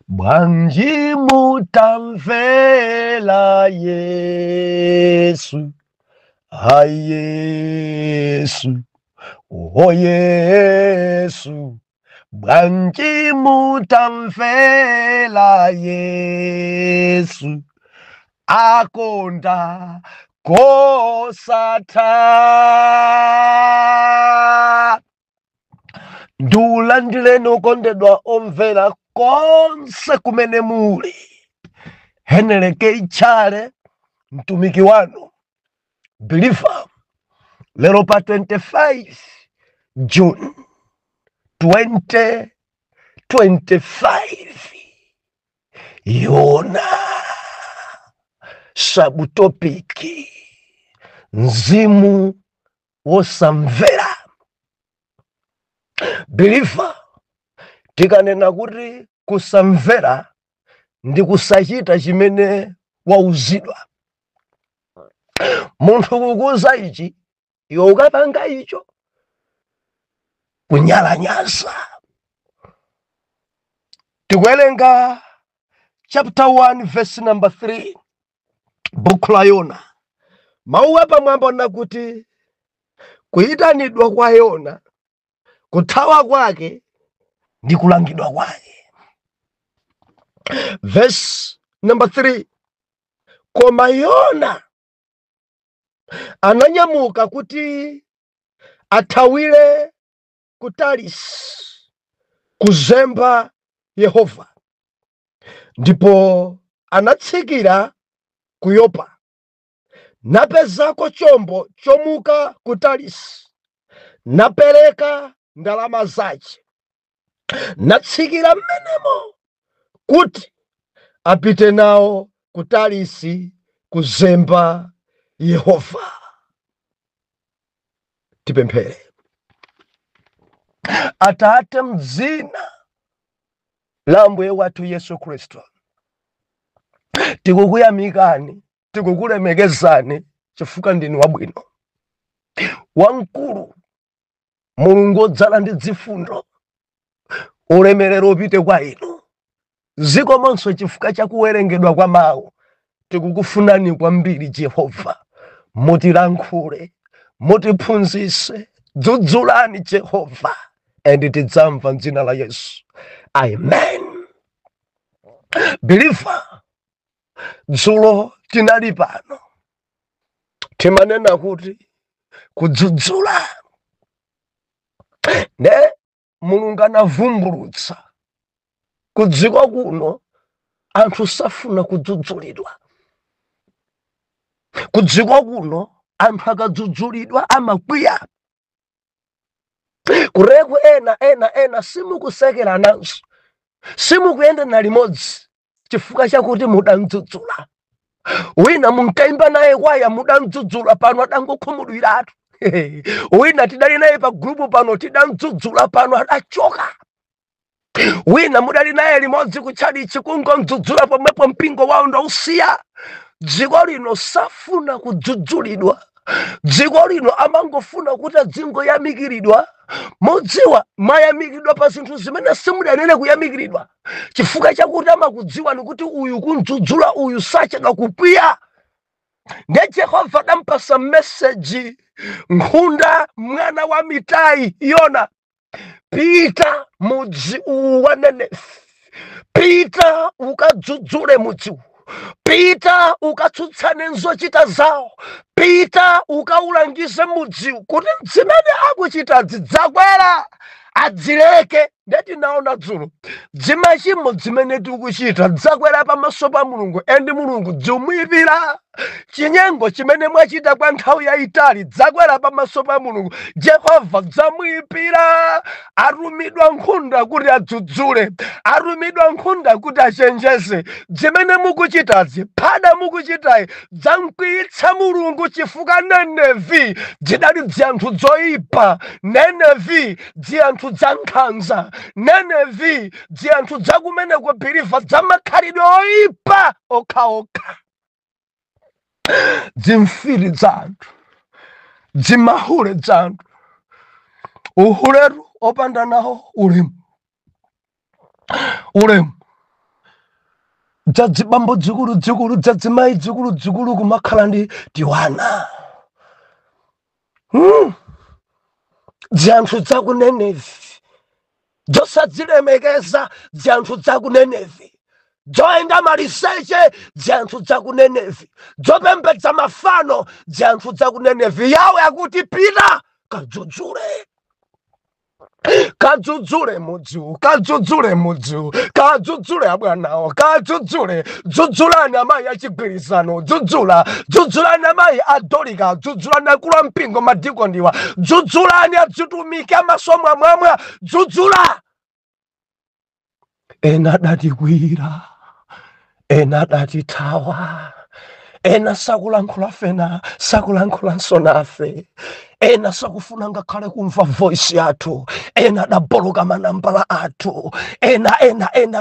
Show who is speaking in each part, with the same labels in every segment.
Speaker 1: Bwanji mutamvela Yesu, Yesu, oh Yesu. Bwanji mutamvela Yesu, akonda kosatha. Ndulandile nokondedwa omvela konse kumene muli. Heneleke ichale mtumiki wanu believer lero pa 25 June 2025 Yona sabutopiki mzimu wosamvera. Believer tikanena kuti kusamvera ndi kusachita chimene wauzidwa. Munthu kukuza ichi iwe ukapanga icho kunyalanyaza. Tikuwerenga chapter 1 verse number 3 buku la Yona. Mawu apamwamba nakuti kuyitanidwa kwa Yona, kuthawa kwake ndi kulangidwa kwake. Verse number 3, koma Yona ananyamuka kuti athawire ku Tarisi kuzemba Yehova, ndipo anatsikira ku Yopa, napezako chombo chomuka ku Tarisi, napereka ndalama zace, natsikira mmenemo kuti apite nawo ku Tarisi kuzemba Yehova. Tipemphere. Atate mzina la Ambuye wathu Yesu Kristo, tikukuyamikani, tikukulemekezani chifukwa ndinu wabwino, wamkulu, Mulungu odzala ndi zifundo. Ulemerero upite kwa inu. Zikomonso chifukwa cha kuwerengedwa kwa mawu. Tikukufunani kwambiri Jehova. Mutilankhule, mutiphunzitse, dzudzulani Jehova, and tidzamva m'dzina la Yesu. Amen. Believer, dzulo tinali pano timanena kuti kudzudzula. Ne Mulungu anavumbulutsa kudziko kuno anthu safuna kudzudzulidwa. Kudziko kuno anthu akadzudzulidwa amakwiya. Kureku ena simukusekera nanso, simukuyenda na limodzi chifukwa chakuti mudamdzudzula. Wina munkaimba naye kwaya mudamdzudzula pano adangokhumudwiratu. Wina tidali naye pa grupu pano tidamdzudzula pano adachoka. Wina mudali naye limodzi kuchadi chikungomdzudzula pomwepo mpingo wawo ndausiya. Dziko lino safuna kudzudzulidwa. Dziko lino amangofuna kuti adzingoyamikiridwa. Mudziwa mayamikiridwa pa zinthu zimene simudanene kuyamikiridwa. Chifukwa chakuti amakudziwa ni kuti uyu kudzudzula uyu sachedwa kukwiya. Ne Jehova adampasa message Nkhunda mwana wa Mitai Yona, pita mudzi wa Nenefi, pita ukadzudzule mudzi, pita ukatsutsane nzochita zawo, pita ukaulangize mudzi kuti zimene akuchita zidzakwera adzileke. Ndeti naona dzulo dzimachimo zimene tikuchita dzakwera pamaso pa Mulungu, endi Mulungu dzimuyipira. Chinyengo chimene mwachita kwa nthawi yayitali dzakwera pamaso pa Mulungu, Jehova dzamuyipira. Arumidwa nkhunda kuti adzudzule, arumidwa nkhunda kuti achenjeze. Zimene mukuchitazi, phada mukuchitayi, dzamkwiyitsa Mulungu chifukwa Nenevi dzidali dzanthu zoyipa. Nenevi dzanthu zankhanza. Nenevi dzanthu dzakumene kwa believer dzamakhalidwe oyipa okhaokha. Dzimfiri dzanthu, dzimahule dzanthu, uhuleru opanda nawo ulemu. dzadzi bambo dzukulu dzadzi mai dzukulu kumakhala ndi tiwana. Dzanthu dzaku Nenevi dzosadzilemekeza, dzanthu dzaku Nenevi dzoenda maliseche, dzanthu dzaku Nenevi dzopembedza mafano, dzanthu dzaku Nenevi. Yawe akuti pita kadzudzule, kadzudzule mudziwu, kadzudzule mudziwu, kadzudzule abwanawo, kadzudzule. Dzudzulani amayi achigwirizano, dzudzulani amayi adolika, dzudzulani akulu ampingo madikondiwa, dzudzulani adzitumiki amasomo amwamwa, dzudzula. Ena adatikwira, ena adatithawa, ena sakulankhula fena, sakulankhula nsonafe, ena sakufuna ngakhale kumva voice yathu, ena adaboloka manambala athu, ena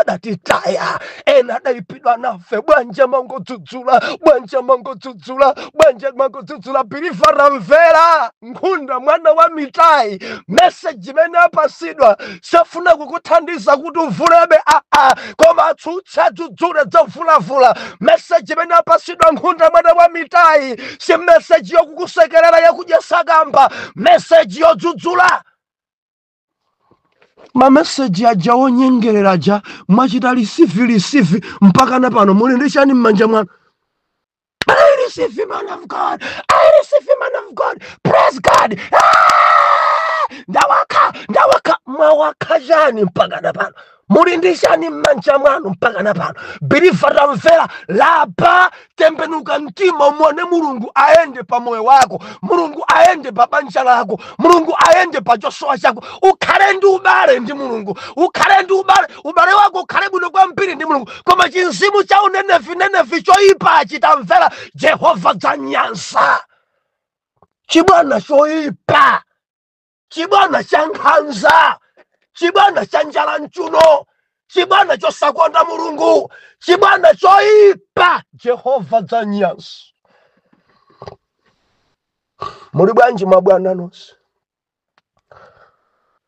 Speaker 1: adatitaya, ena adayipidwa nafe. Bwanja mangodzudzula, bwanja mangodzudzula, bwanja mangodzudzula. Believer ramvera Nkhunda mwana wa Mitai, message imene apasidwa safuna kukuthandiza kuti uvulebe, koma atsutsa dzudzule dzovulavula. Message imene apasidwa Nkhunda mwana wa Mitai si message yokukusekerera yakudya sakamba, message yodzudzula. Ma message aja onyengerera aja mwachita receive mpaka na pano muli ndi chani m'manja mwanu? I receive man of God, I receive man of God, praise God. Ndawaka mwawaka chani mpaka na pano? Muli ndi chani m'manja mwanu mpaka na pano? Believer ramvera, lapa tembenuka mtima umone Mulungu aende pa moyo wako, Mulungu aende pa banja lako, Mulungu aende pa chosowa chako. Ukhale ndi ubale ndi Mulungu, ukhale ndi ubale wako ukhale bwino kwambiri ndi Mulungu. Koma chinzimu cha Nenevi choyipa chitamvera Jehova dzanyansa. Chibwana choyipa, chibwana cha nkhanza, chibwana cha njala mchuno, chibwana chosakonda Mulungu, chibwana choyipa Jehova dzanyansa. Muli bwanji mabwana nonse?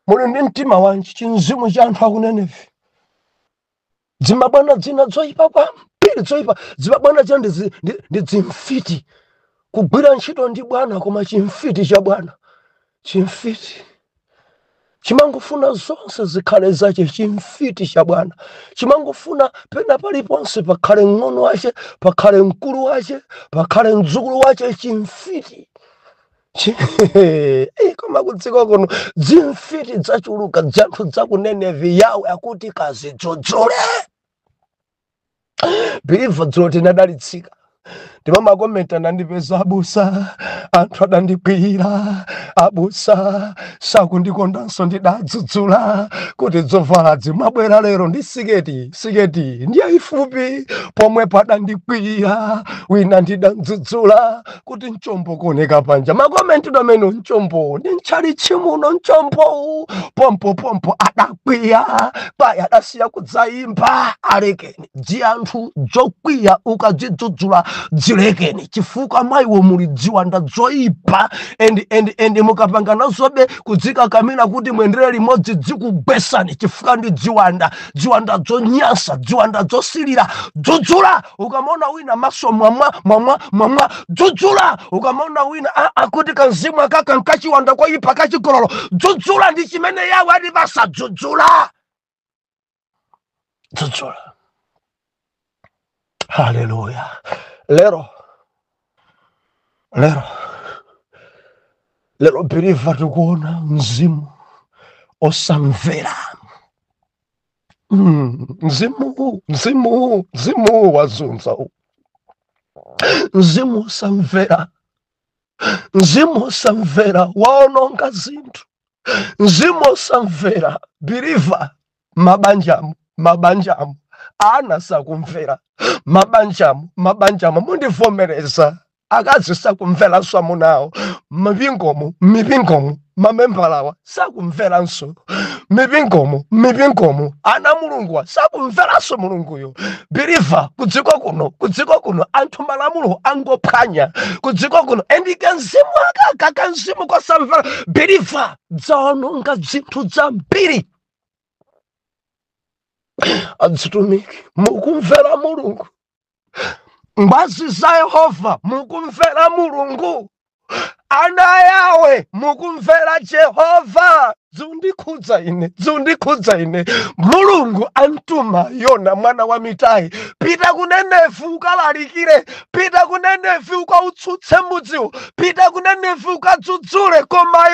Speaker 1: Muli ndi mtima wanji? Chinzimu cha anthu aku Nenevi dzimabwana dzina zoyipa kwambiri, zoyipa. Dzimabwana dzina ndi dzimfiti, kugwira ntchito ndi bwana koma chimfiti cha bwana, chimfiti chimangofuna zonse zikhale zache. Chimfiti cha bwana chimangofuna pena paliponse pakhale ng'ono wache, pakhale mkulu wache, pakhale mdzukulu wache. Chimfiti koma kudziko kuno dzimfiti dzachuluka, dzanthu dzaku Nenevi. Yawe akuti kazidzudzule. Believer dzulo tinadalitsika, ndipo makomenti anandipeza abusa, anthu adandikwiyira, abusa sakundikondanso ndidadzudzula kuti dzovala dzimabwera lero ndi siketi ndi yayifupi, pomwe padandikwiyira wina ndidadzudzula kuti mchombo kuoneka panja. Makomenti amene mchombo ndi ntchali chimuno, mchombo pompo adakwiya paya adasiya kudzayimba. Alekeni dzanthu dzokwiya, ukadzidzudzula dzilekeni, chifukwa maiwo muli dziwanda zoyipa, and mukapangana zobe kudzika kamina kuti mwendere limodzi dzikugwesani, chifukwa ndi dziwanda zonyansa, dziwanda zosilira. Dzudzula. Ukamona wina maso mwamwa, dzudzula. Ukamona wina akuti kanzimu akaka nkachiwanda koyipa kachigololo, dzudzula. Ndi chimene Yawe adipasa, dzudzula. Haleluya. Lero believer tikuona mzimu osamvera. Mzimu wazunza. Mzimu osamvera waononga zinthu. Mzimu osamvera believer. Mabanjamu ana sakumvera. Mabanjamu mundivomereza akazi sakumvera swamunawo. Mipingomu mamembalawa sakumveranso. Mipingomu ana Mulungu sakumveranso Mulunguyo. Believer kudziko kuno anthu malamulo angophwanya kudziko kuno, endike mzimu akaka mzimu kosamvera. Believer dzaononga zinthu zambiri. azitumiki mukumvera mulungu ngwazi za Yehova mukumvera mulungu ana yawe mukumvera Jehova zundikudza ine mulungu antuma Yona mwana wa Mitai pita kunenefu ukalalikire pita kunenefu ukautsutse mudziwo pita kunenefu ukadzudzule koma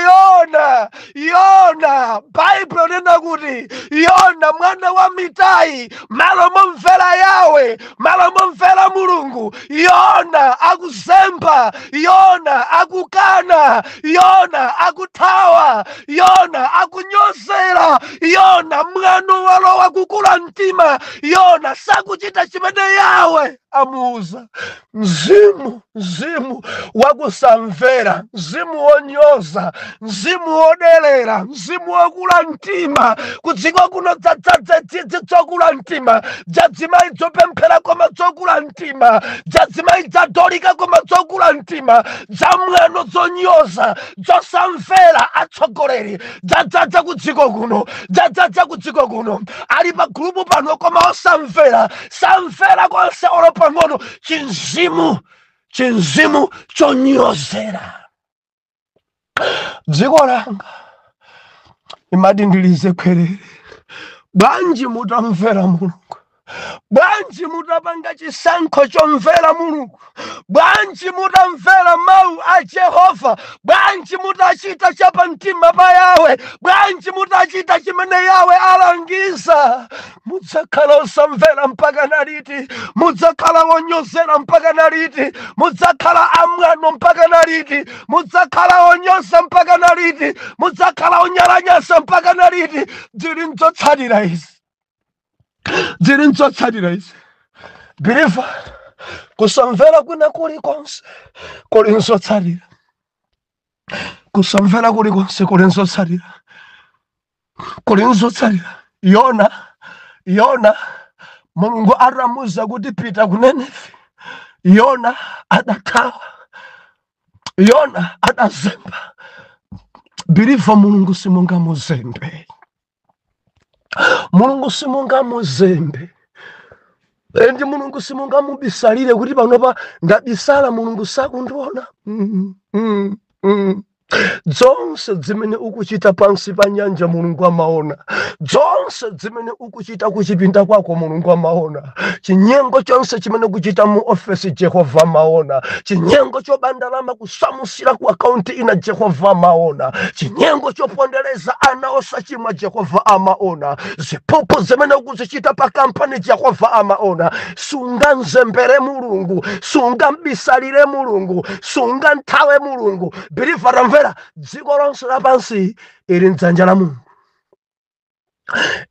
Speaker 1: Yona Bible nena kuti Yona mwana wa Mitai malo momvera yawe malo momvera mulungu Yona akuzemba Yona akukana Yona akuthawa Yona akunyozera Yona mwano walowa kukula mtima Yona sakuchita chimene yawe amuuza mzimu wakusamvera mzimu wonyoza mzimu wodelera mzimu wokula mtima kudziko kuno dzokula mtima dzadzimai dzopemphera koma dzokula mtima dzadzimai dzadolika koma dzokula mtima dzamwano dzonyoza dzosamvera atsogoleri dzadzadza kudziko kuno ali pa gulupu pano koma osamvera samvera konse olo pang'ono chinzimu chonyozera dziko langa imadindilize kwerere bwanji mutamvera mulungu bwanji mutapanga chisankho chomvera mulungu bwanji mutamvera mawu a Jehova bwanji mutachita chapa mtima pa yawe bwanji mutachita chimene yawe alangiza mudzakhala osamvera mpaka naliti mudzakhala wonyozera mpaka naliti mudzakhala amwano mpaka naliti mudzakhala onyoza mpaka naliti mudzakhala onyalanyasa mpaka naliti zili nzotsatira izi biliva kusamvera kwina kulikonse kuli nzotsatira kusamvera kulikonse kuli nzotsatira Yona mulungu aramuza kuti pita kunenefi Yona adathawa Yona adazemba biliva mulungu simungamuzembe mulungu simungamuzembe endi mulungu simungamubisalire kuti panopa ndabisala mulungu sakundiona zonse zimene ukuchita pansi pa nyanja mulungu amaona zonse zimene ukuchita kuchipinda kwako mulungu amaona chinyengo chonse chimene kuchita mu office Jehova amaona chinyengo chobandalama kusamusira ku account ina Jehova amaona chinyengo chopondereza ana osachimwa Jehova amaona zipopo zimene ukuzichita pa kampani Jehova amaona sunganzembere mulungu sungambisalire mulungu sunganthawe mulungu biliva ramvera dziko lonse lapansi ili mdzanja la mulungu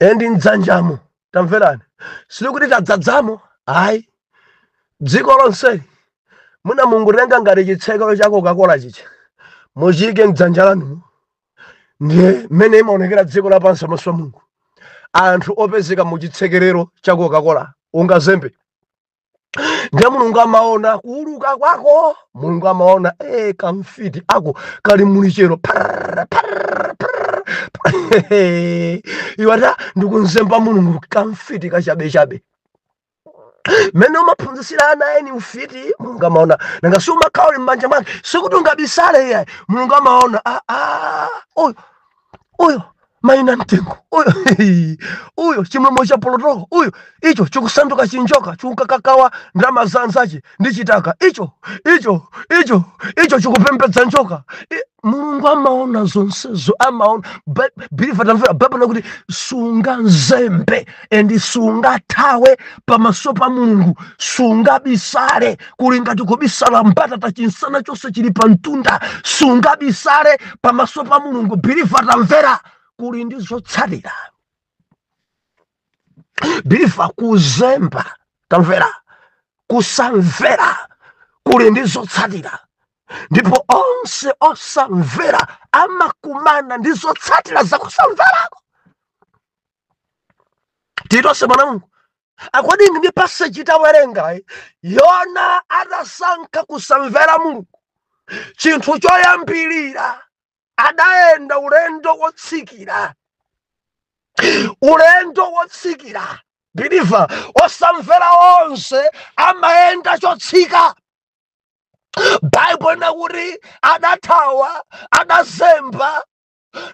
Speaker 1: endi mdzanjamo tamverani sili kuti tadzadzamo ayi dziko lonse muna mulungu tenga ngati chitsekero cha Coca-Cola chicha muchike mdzanja lanu ndiye mmene imaonekera dziko lapansi pamaso pa mulungu anthu opezeka mu chitsekerero cha Coca-Cola ungazembe ndiye mulungu amaona kuuluka kwako mulungu amaona kamfiti ako kali mulichero iwata ndikunzemba mulungu kamfiti kachabe mene umaphunzisira ana eni ufiti mulungu amaona nanga si umakhauli m'manja mwake sikuti ungabisale iyayi mulungu amaona uyo maina mtengo uyo chimwemwe cha polotoko uyo icho chikusanduka chinjoka chukakakawa ndalama zanzachi ndi chitaka icho chikupembedza njoka mulungu amaona zonsezo amaona biliva tamvera Biblia kuti sunga nzembe endi sunga thawe pamaso pa mulungu sunga bisale kuli ngati kubisala mbatata chinsana chonse chili pa mtunda sunga bisale pamaso pa mulungu biliva tamvera kuli ndi zotsatira biliva kuzemba tamvera kusamvera kuli ndi zotsatira ndipo onse osamvera amakumana ndi zotsatira za kusamverako titonse mwana mulungu akwadingi ndi passage tawerenga Yona adasankha kusamvera mulungu chinthu choyambirira adaenda ulendo wotsikira ulendo wotsikira biliva osamvera onse amaenda chotsika. Bible nakuti adathawa adazemba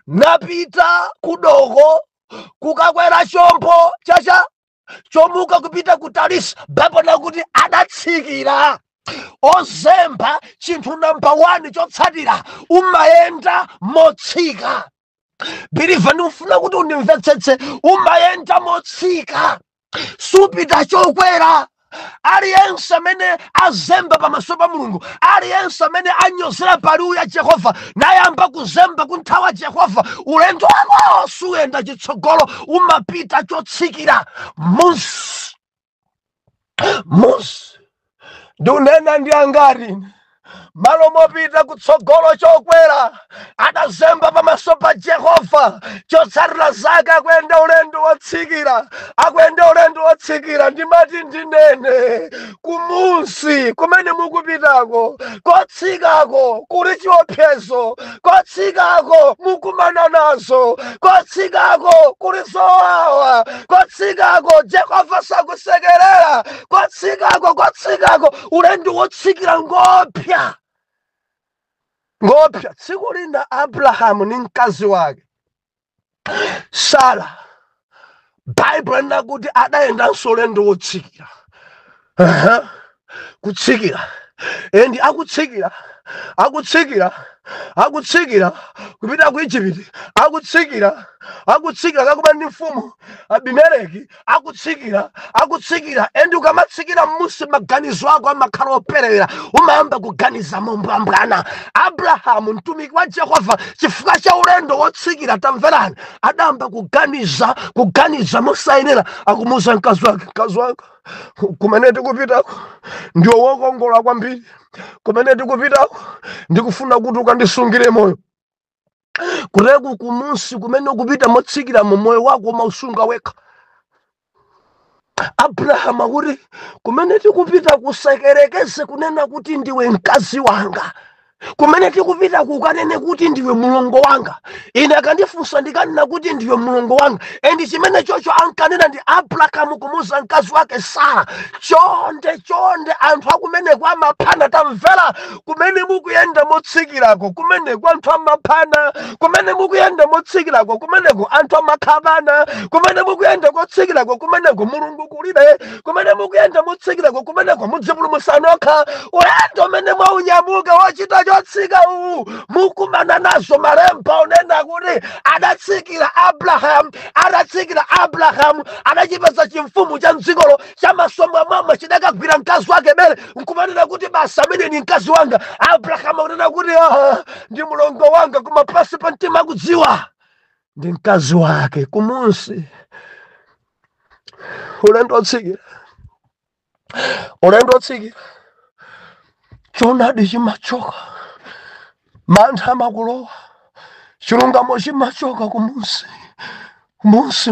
Speaker 1: napita kudoko kukakwera chombo chacha chomuka kupita ku Tarisi. Bible nakuti adatsikira. Ozemba chinthu namba 1 chotsatira umayenda motsika. Biliva ndifuna kuti undimvetsetse, umayenda motsika supita chokwera. Aliyense amene azemba pamaso pa Mulungu, aliyense amene anyozera paliwu ya Jehova nayamba kuzemba kunthawa Jehova, ulendo wako suyenda chitsogolo, umapita chotsikira. Musi ndunena ndi angati malo mopita kutsogolo chokwera adazemba pamaso pa Jehova, chotsatira zake akuyenda ulendo wotsikira, akuyenda ulendo wotsikira. Ndimati ndinene kumusi kumene mukupitako kotsikako kuli chiopsezo, kotsikako mukumana nazo, kotsikako kuli zowawa, kotsikako Jehova sakusekerera, kotsikako ulendo wotsikira ngopya. Tsiku lina Abrahamu ni mkazi wake Sara, Bible nakuti adayendanso ulendo wotsikira. Kutsikira endi akutsikira kupita ku Egypt, akutsikira kakuba ndi mfumu Abimeleki, akutsikira endi ukamatsikira musi maganizo ako amakhala operera, umayamba kuganiza mombambwana. Abrahamu mtumiki wa Jehova chifukwa cha ulendo wotsikira, tamverani, adamba kuganiza mosayenera. Akumuza mkazi wake, mkazi wanga kumene tikupitako ndiwo wokongola kwambiri, kumene tikupitako ndikufuna kuti ukandisungire moyo. Kureku kumusi kumene ukupita motsikira mu moyo wako mausunga weka. Abrahamu akuti kumene tikupita kusekerekeze kunena kuti ndiwe mkazi wanga, kumene tikupita kukanene kuti ndiwe mulongo wanga. Ine akandifunsa ndikanena kuti ndiwe mulongo wanga, endi chimene chocho ankanena ndi Abrahamu kumuza mkazi wake Sara. Chonde anthu akumene kwa maphana, tamvera kumene mukuyenda motsikirako, kumene kwa anthu amaphana, kumene mukuyenda motsikirako, kumene ku anthu amakhabana, kumene mukuyenda motsikirako, kumene ku Mulungu kulibe, kumene mukuyenda motsikirako, kumene ku mudzipulumutsa nokha. Ulendo umene mwaunyamuka wochita chotsika uwu mukumana nazo malemba onena kuti adatsikira Abrahamu adachipeza chimfumu cha mdzikolo cha masomwa mama chidakagwira mkazi wake bere, nkumanena kuti basa amene ni mkazi wanga. Abrahamu akunena kuti ndi mulongo wanga, koma pasi pa mtima akudziwa ndi mkazi wake. Kumusi ulendo wotsikira chonadi chimachoka, mantha amakulowa, chilungamo chimachoka kumusi.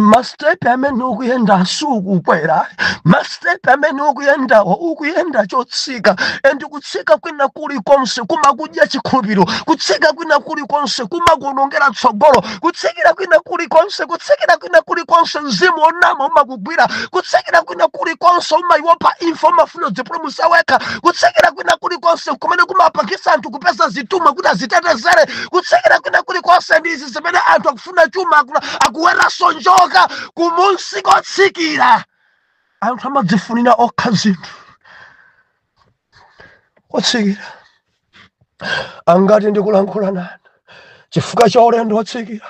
Speaker 1: Mastepe amene ukuyenda sukukwera, mastepe amene ukuyenda chotsika. Endi kutsika kwina kulikonse kumakudya chikhulupiriro, kutsika kwina kulikonse kumakuonongera tsogolo, kutsikira kwina kulikonse mzimu onama umakugwira, kutsikira kwina kulikonse umaiopa imfa, umafuna udzipulumutsa wekha, kutsikira kwina kulikonse kumene kumapangisa anthu kupeza zituma kuti azitetezere, kutsikira kwina kulikonse ndi izi zimene anthu akufuna chuma akuwera njoka. Kumunsi kotsikira anthu amadzifunira okha zinthu. Kotsikira angati ndikulankhula nanu chifukwa cha ulendo wotsikira,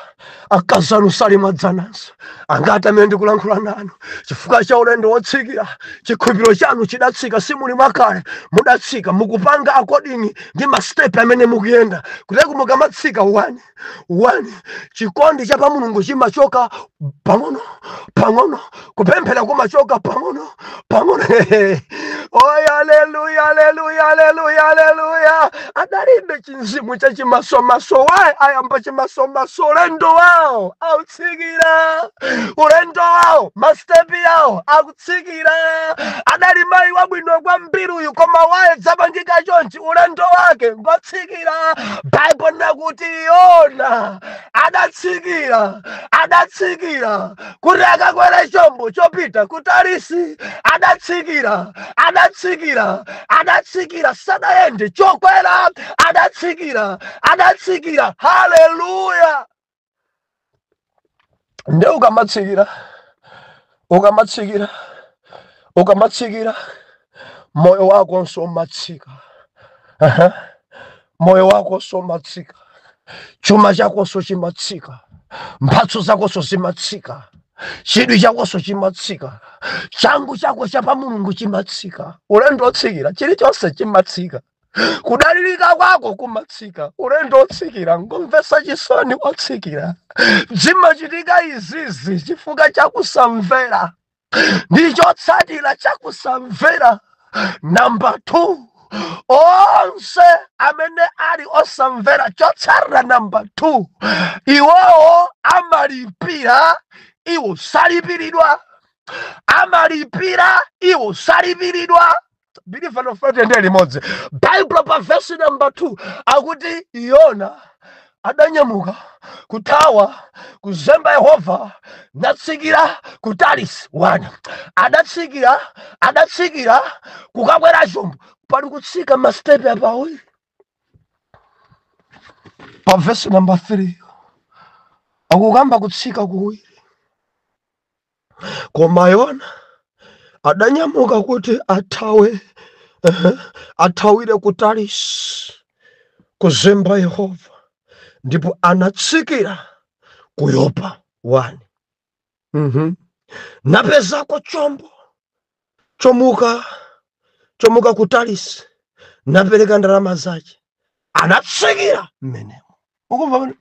Speaker 1: akazanu salimadzananso. Angati amene ndikulankhula nanu chifukwa cha ulendo wotsikira, chikhulupiriro chanu chidatsika, simuli mwakale mudatsika, mukupanga according ndi mastepe amene mukuyenda. Kuteku mukamatsika uwani chikondi cha pa Mulungu chimachoka pang'ono, kupemphera kumachoka pang'ono. Oh, haleluya, haleluya, haleluya, haleluya. Adalibe chinzimu cha chimasomaso wae ayamba chimasomaso ulendo wao autsikira. Ulendo wao mastepi yao autsikira. Adali mai wabwino kwa mbiru yuko mawae zabangika chonchi ulendo wake ngotsikira. Bible nakuti Yona adatsikira kuti akakwera chombo chopita kutarisi adatsikira sadaende chokwera adatsikira. Haleluya. Nde ukamatsikira moyo wako somatsika. Moyo wako somatsika, chuma chako so chimatsika, mphatso zako so zimatsika, chidwi chako so chimatsika, changu chako chapa Mulungu chimatsika. Ulendo otsikira chilichonse chimatsika. Kudalirika kwako kumatsika. Ulendo otsikira ngomvesa chisoni otsikira. Zimachitika izizi chifukwa chakusamvera. Ndicho tsatira chakusamvera. Number 2, onse amene ali osamvera chotsarira. Number 2, iwowo amalipira iwo salipiridwa. Amalipira iwo salipiridwa. Believe no friend and limodzi. Bible pa verse number 2 akuti Yona adanyamuka kutawa kuzemba Yehova natsikira ku Tarisi 1. Adatsikira kukakwera chombo. Pali kutsika mastepe apawi. Pa verse number 3 akukamba kutsika kuwiri. Koma Yona adanyamuka kuti athawire ku Tarisi kuzemba Yehova, ndipo anatsikira ku Yopa 1. Napezako chombo chomuka ku Tarisi, napereka ndalama zake, anatsikira mmenemo. Ukumva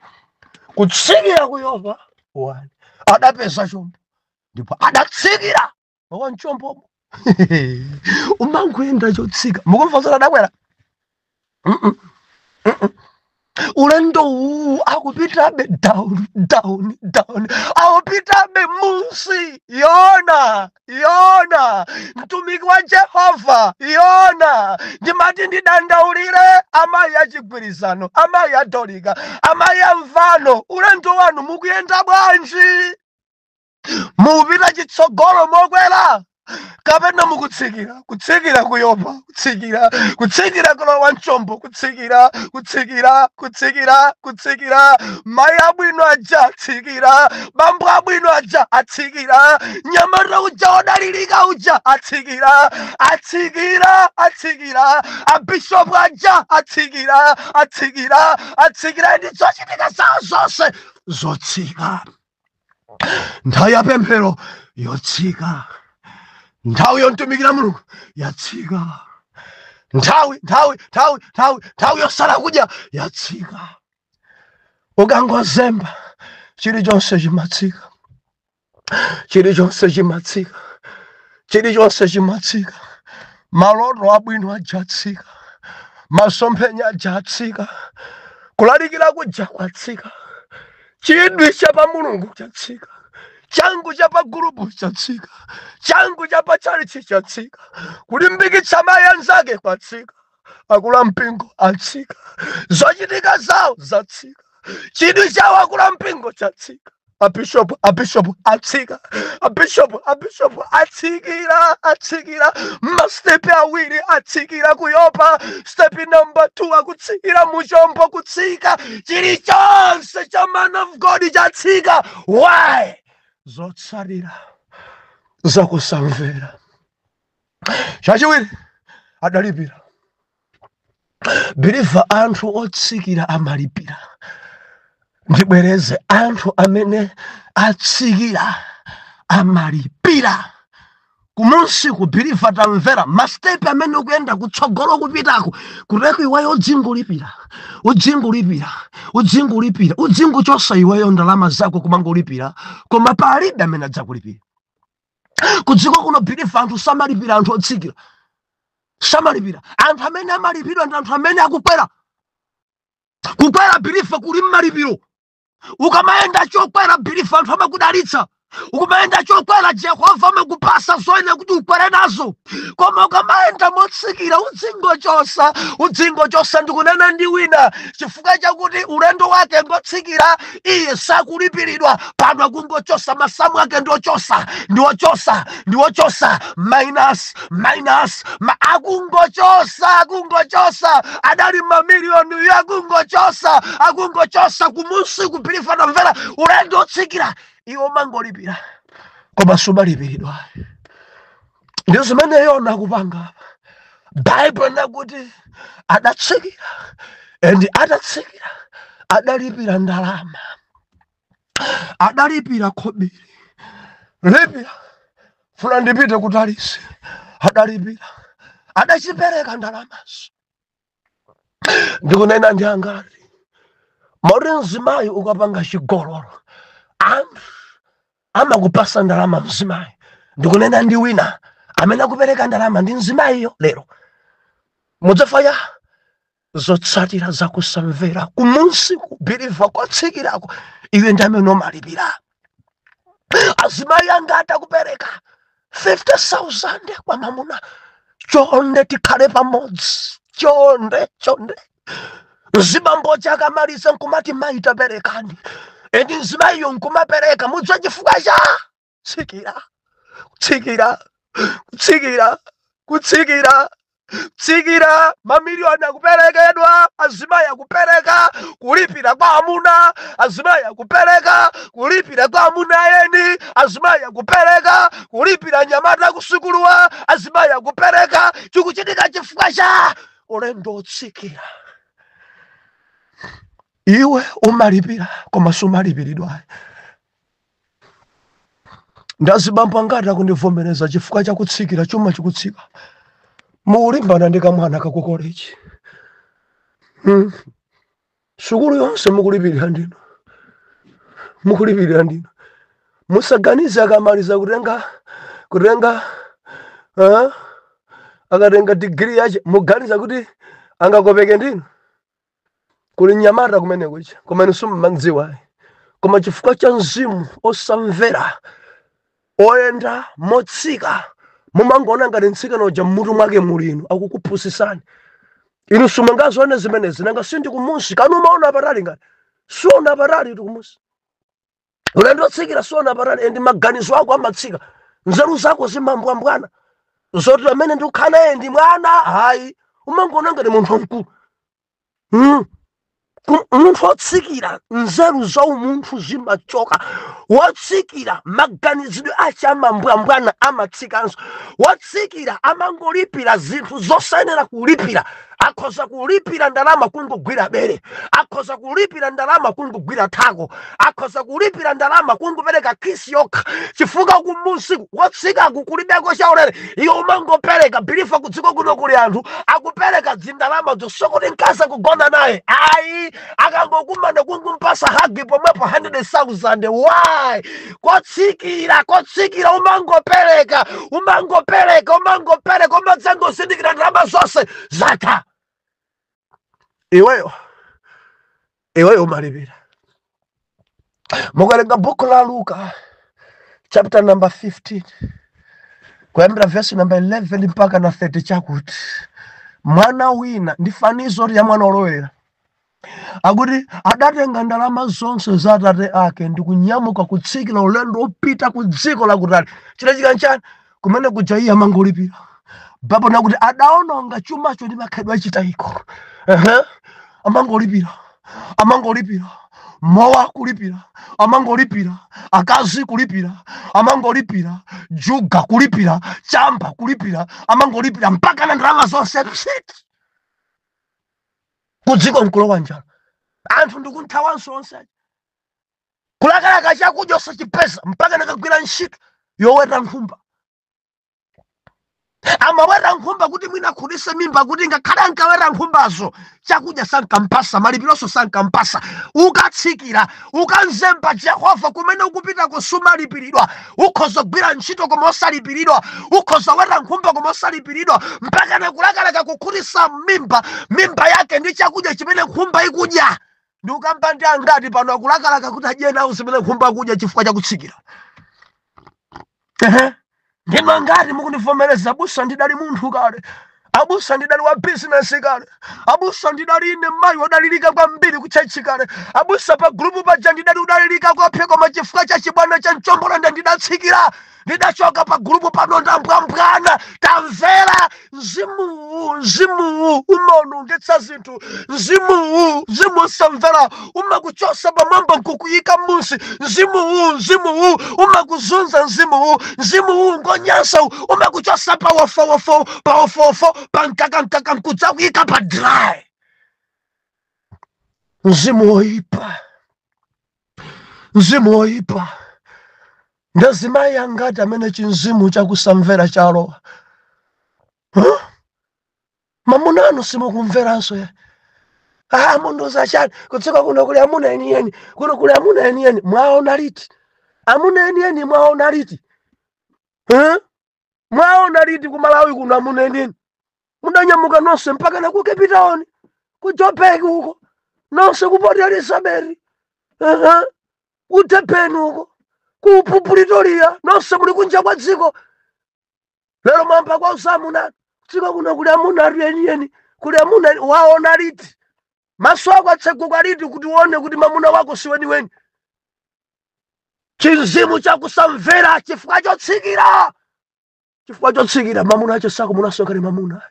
Speaker 1: kutsikira ku Yopa 1. Adapeza chombo ndipo adatsikira chombo. Umangoenda chotsika. Mukumva zala dakwera. Ulendo akupita be down. Akupita be musi. Yona mtumiki wa Jehova. Yona ndimati ndidandaulire amayi achigwirizano, amayi atolika, amayi amvano. Ulendo wanu mukuyenda bwanji? Mupita chitsogolo mokwera kapena mukutsikira ku Yopa, kutsikira kulowa mchombo, kutsikira. Mayi abwino aja atsikira, bambo abwino aja atsikira, nyamata uja odalirika uja atsikira, abishopu aja atsikira, ndi zochitika zawo zonse zotsika. Nthawi ya pemphero yotsika. Nthawi yontumikira Mulungu yatsika. Nthawi yosala kudya yatsika. Ukangozemba chilichonse chimatsika. Maloto abwino ajatsika, masomphenya ajatsika, kulalikira kuja kwatsika, chidwi chapa Mulungu chatsika, changu chapa gurupu chatsika, changu chapa chalichi chatsika, kulimbikitsa mayi anzake kwatsika, akula mpingo atsika, zochitika zawo zatsika, chidwi chawo akula mpingo chatsika. Abishopu atsika, abishopu atsikira, mastepe awiri atsikira ku Yopa, step number 2 akutsikira muchombo kutsika, chilichonse cha man of God chatsika. Why? Zotsarira zakusamvera. Chachiwiri adalipira. Believer anthu otsikira amalipira. Ndibwereze anthu amene atsikira amalipira. Kumunsi ku believer tamvera mastepe amene ukuyenda kutsogolo kupitako kuteko iweyo udzingu iweyo ndalama zako kumangolipira, koma palibe amene adzakulipira. Kudziko kuno believer anthu samalipira anthu otsikira. samalipira. Anthu amene amalipidwa ndi anthu amene akukwera. Kukwera birifa kuli mmalipiro. Ukamaenda chokwera birifa anthu amakudalitsa. Ukamaenda chokwera Jehova amakupasa zoyenera kuti ukwere nazo. Koma ukamaenda motsikira udzingochosa ndikunena ndi wina chifukwa chakuti ulendo wake ngotsikira iye sakulipiridwa. Pano akungochosa masamu ake ndiwochosa minus akungochosa adali mamiliyoni akungochosa kumusi kubirifa namvera ulendo otsikira. Iwo mangolipira koma sumalipiridwa. Ndizo zimene Yona akupanga. Bible nakuti adatsikira and adatsikira adalipira ndalama, adalipira khobiri, lipira funa ndipite kutalisi, adalipira adachipereka ndalamazo. Ndikunena ndi angati mori mzimayi ukapanga chigololo anthu amakupasa ndalama mzimayi. Ndikunena ndi wina amene akupereka ndalama ndi mzimayiyo lero mudzafaya zotsatira zakusamvera kumunsi kubiriva kwatsikirako iwe ndi amene umalipira. Azimayi anga atakupereka 50,000 kwa mamuna, chonde tikhale pamodzi, chonde mzibambo chake amalisa nkumati mayi taperekani edi mzimayiyo nkumapereka mudziwa chifukwa cha kutsikira mamiliyoni akuperekedwa. Azimayi akupereka kulipira kwa amuna, azimayi akupereka kulipira kwa amuna yeni, azimayi akupereka kulipira nyamata kusukuluwa, azimayi akupereka chikuchitika chifukwa cha ulendo otsikira. Iwe umalipira koma sumalipiridwa. Ndazibambo angati akundivomereza chifukwa cha kutsikira chuma chikutsika. Mulimbana ndi kamwana kakukolechi. Sukulu yonse mukulipirira ndino. Musaganize akamaliza kutenga akatenga degree yache muganiza kuti angakopeke ndino. Kuli nyamata kumene kucha koma inu simumadziwa. Koma chifukwa cha mzimu osamvera oyenda motsika mumangona ngati ntsika uja mmutu mwake mulinu akukuphunzitsani. Inu simungazione zimenezi nanga sindi kumusi kanu umaona patali ngati siona patali kumusi. Ulendo otsikira siona patali ndi maganizo ako amatsika. Nzeru zako zimambwambwana zoti amene ndikukhala ndi mwana hayi umangona ngati munthu mkulu. Munthu otsikira nzeru za umunthu zimachoka. Wotsikira maganizidwe ache amambwambwana amatsikanso. Wotsikira amangolipira zinthu zosayenera kulipira. Akhoza kulipira ndalama kungogwira bere, akhoza kulipira ndalama kungogwira thako, akhoza kulipira ndalama kungopereka kisi yokha chifukwa kumusi wotsika kukulibeko chaulere. Iyo umangopereka bilifa kudziko kuno kuli anthu akupereka zindalama zosokoti nkasa kugona naye. Ayi akangokumana kungumpasa hagi pomwepo 100,000. Why? Kotsikira umangopereka umadzangosindikira ndalama zonse zatha. Iweyo umalipira. Mukalenga buku la Luka chapter number 15 kuyambira verse number 11 mpaka na 30 chakuti mwana wina ndi fanizo ya mwana olowera akuti adatenga ndalama zonse za atate ake ndi kunyamuka kutsikira ulendo opita ku dziko lakutali. Chilachika nchani kumene kuja iye amangolipira. Baba nakuti adaononga chumacho ndi makhalidwe achitayiko. Amangolipira mowa kulipira, amangolipira akazi kulipira, amangolipira juga kulipira, chamba kulipira, amangolipira mpaka na ndalama zonse kudziko mkulowa njala. Anthu ndikunthawanso onse kulakalaka chakudya osachipeza mpaka nakagwira ntchito yoweta nkhumba. koma wera nkhumba kuti mwina khulise mimba kuti ngakhale ankawera nkhumbazo chakudya sankampasa malipironso sankampasa ukatsikira ukanzemba Jehova kumene ukupita kusumalipiridwa ukhoza kugwira ntchito koma osalipiridwa ukhoza wera nkhumba koma osalipiridwa mpaka nakulakalaka kukhulisa mimba yake ndi chakudya chimene nkhumba ikudya ndi ukamba ndi angati pano akulakalaka kuti adye nawo zimene nkhumba akudya chifukwa chakutsikira. Ndino angati mukundivomereza abusa ndidali munthu kale abusa ndidali wa business kale abusa ndidali ine mayi wodalirika kwambiri kuchechi kale abusa pa group paja ndidali udalirika kophe koma chifukwa cha chibwana cha Mchombola ndidatsikira ndidachoka pa group pano ndambwambwana tamvera mzimu umaonongetsa zinthu mzimu samvera umakuchosa pamwamba nkukuyika musi mzimu umakuzunza mzimu ngonyansa umakuchosa pa wofo pa nkaka nkudzakuika pa dry mzimu woipa ndazimayi angati amene chinzimu chakusamvera chalowa mamuna anu simukumveranso ya munduza chani kutsika kuno kuli amuna enieni kuno kuli amuna enieni mwaona liti amuna enieni mwaona liti mwaona liti kumalawi kuno amuna enieni mudanyamuka nonse mpaka na ku Cape Town ku Joburg huko nonse ku Port Elizabeth utepeni huko ku Pretoria nonse muli kunja kwa dziko lero mwamba kwa usamuna tsika kuno kuli amuna enieni kuli amuna waona liti maso ako atseguka liti kuti uone kuti mamuna wako siweni chinzimu chakusamvera chifukwa chotsikira mamuna acho sako munasokale mamuna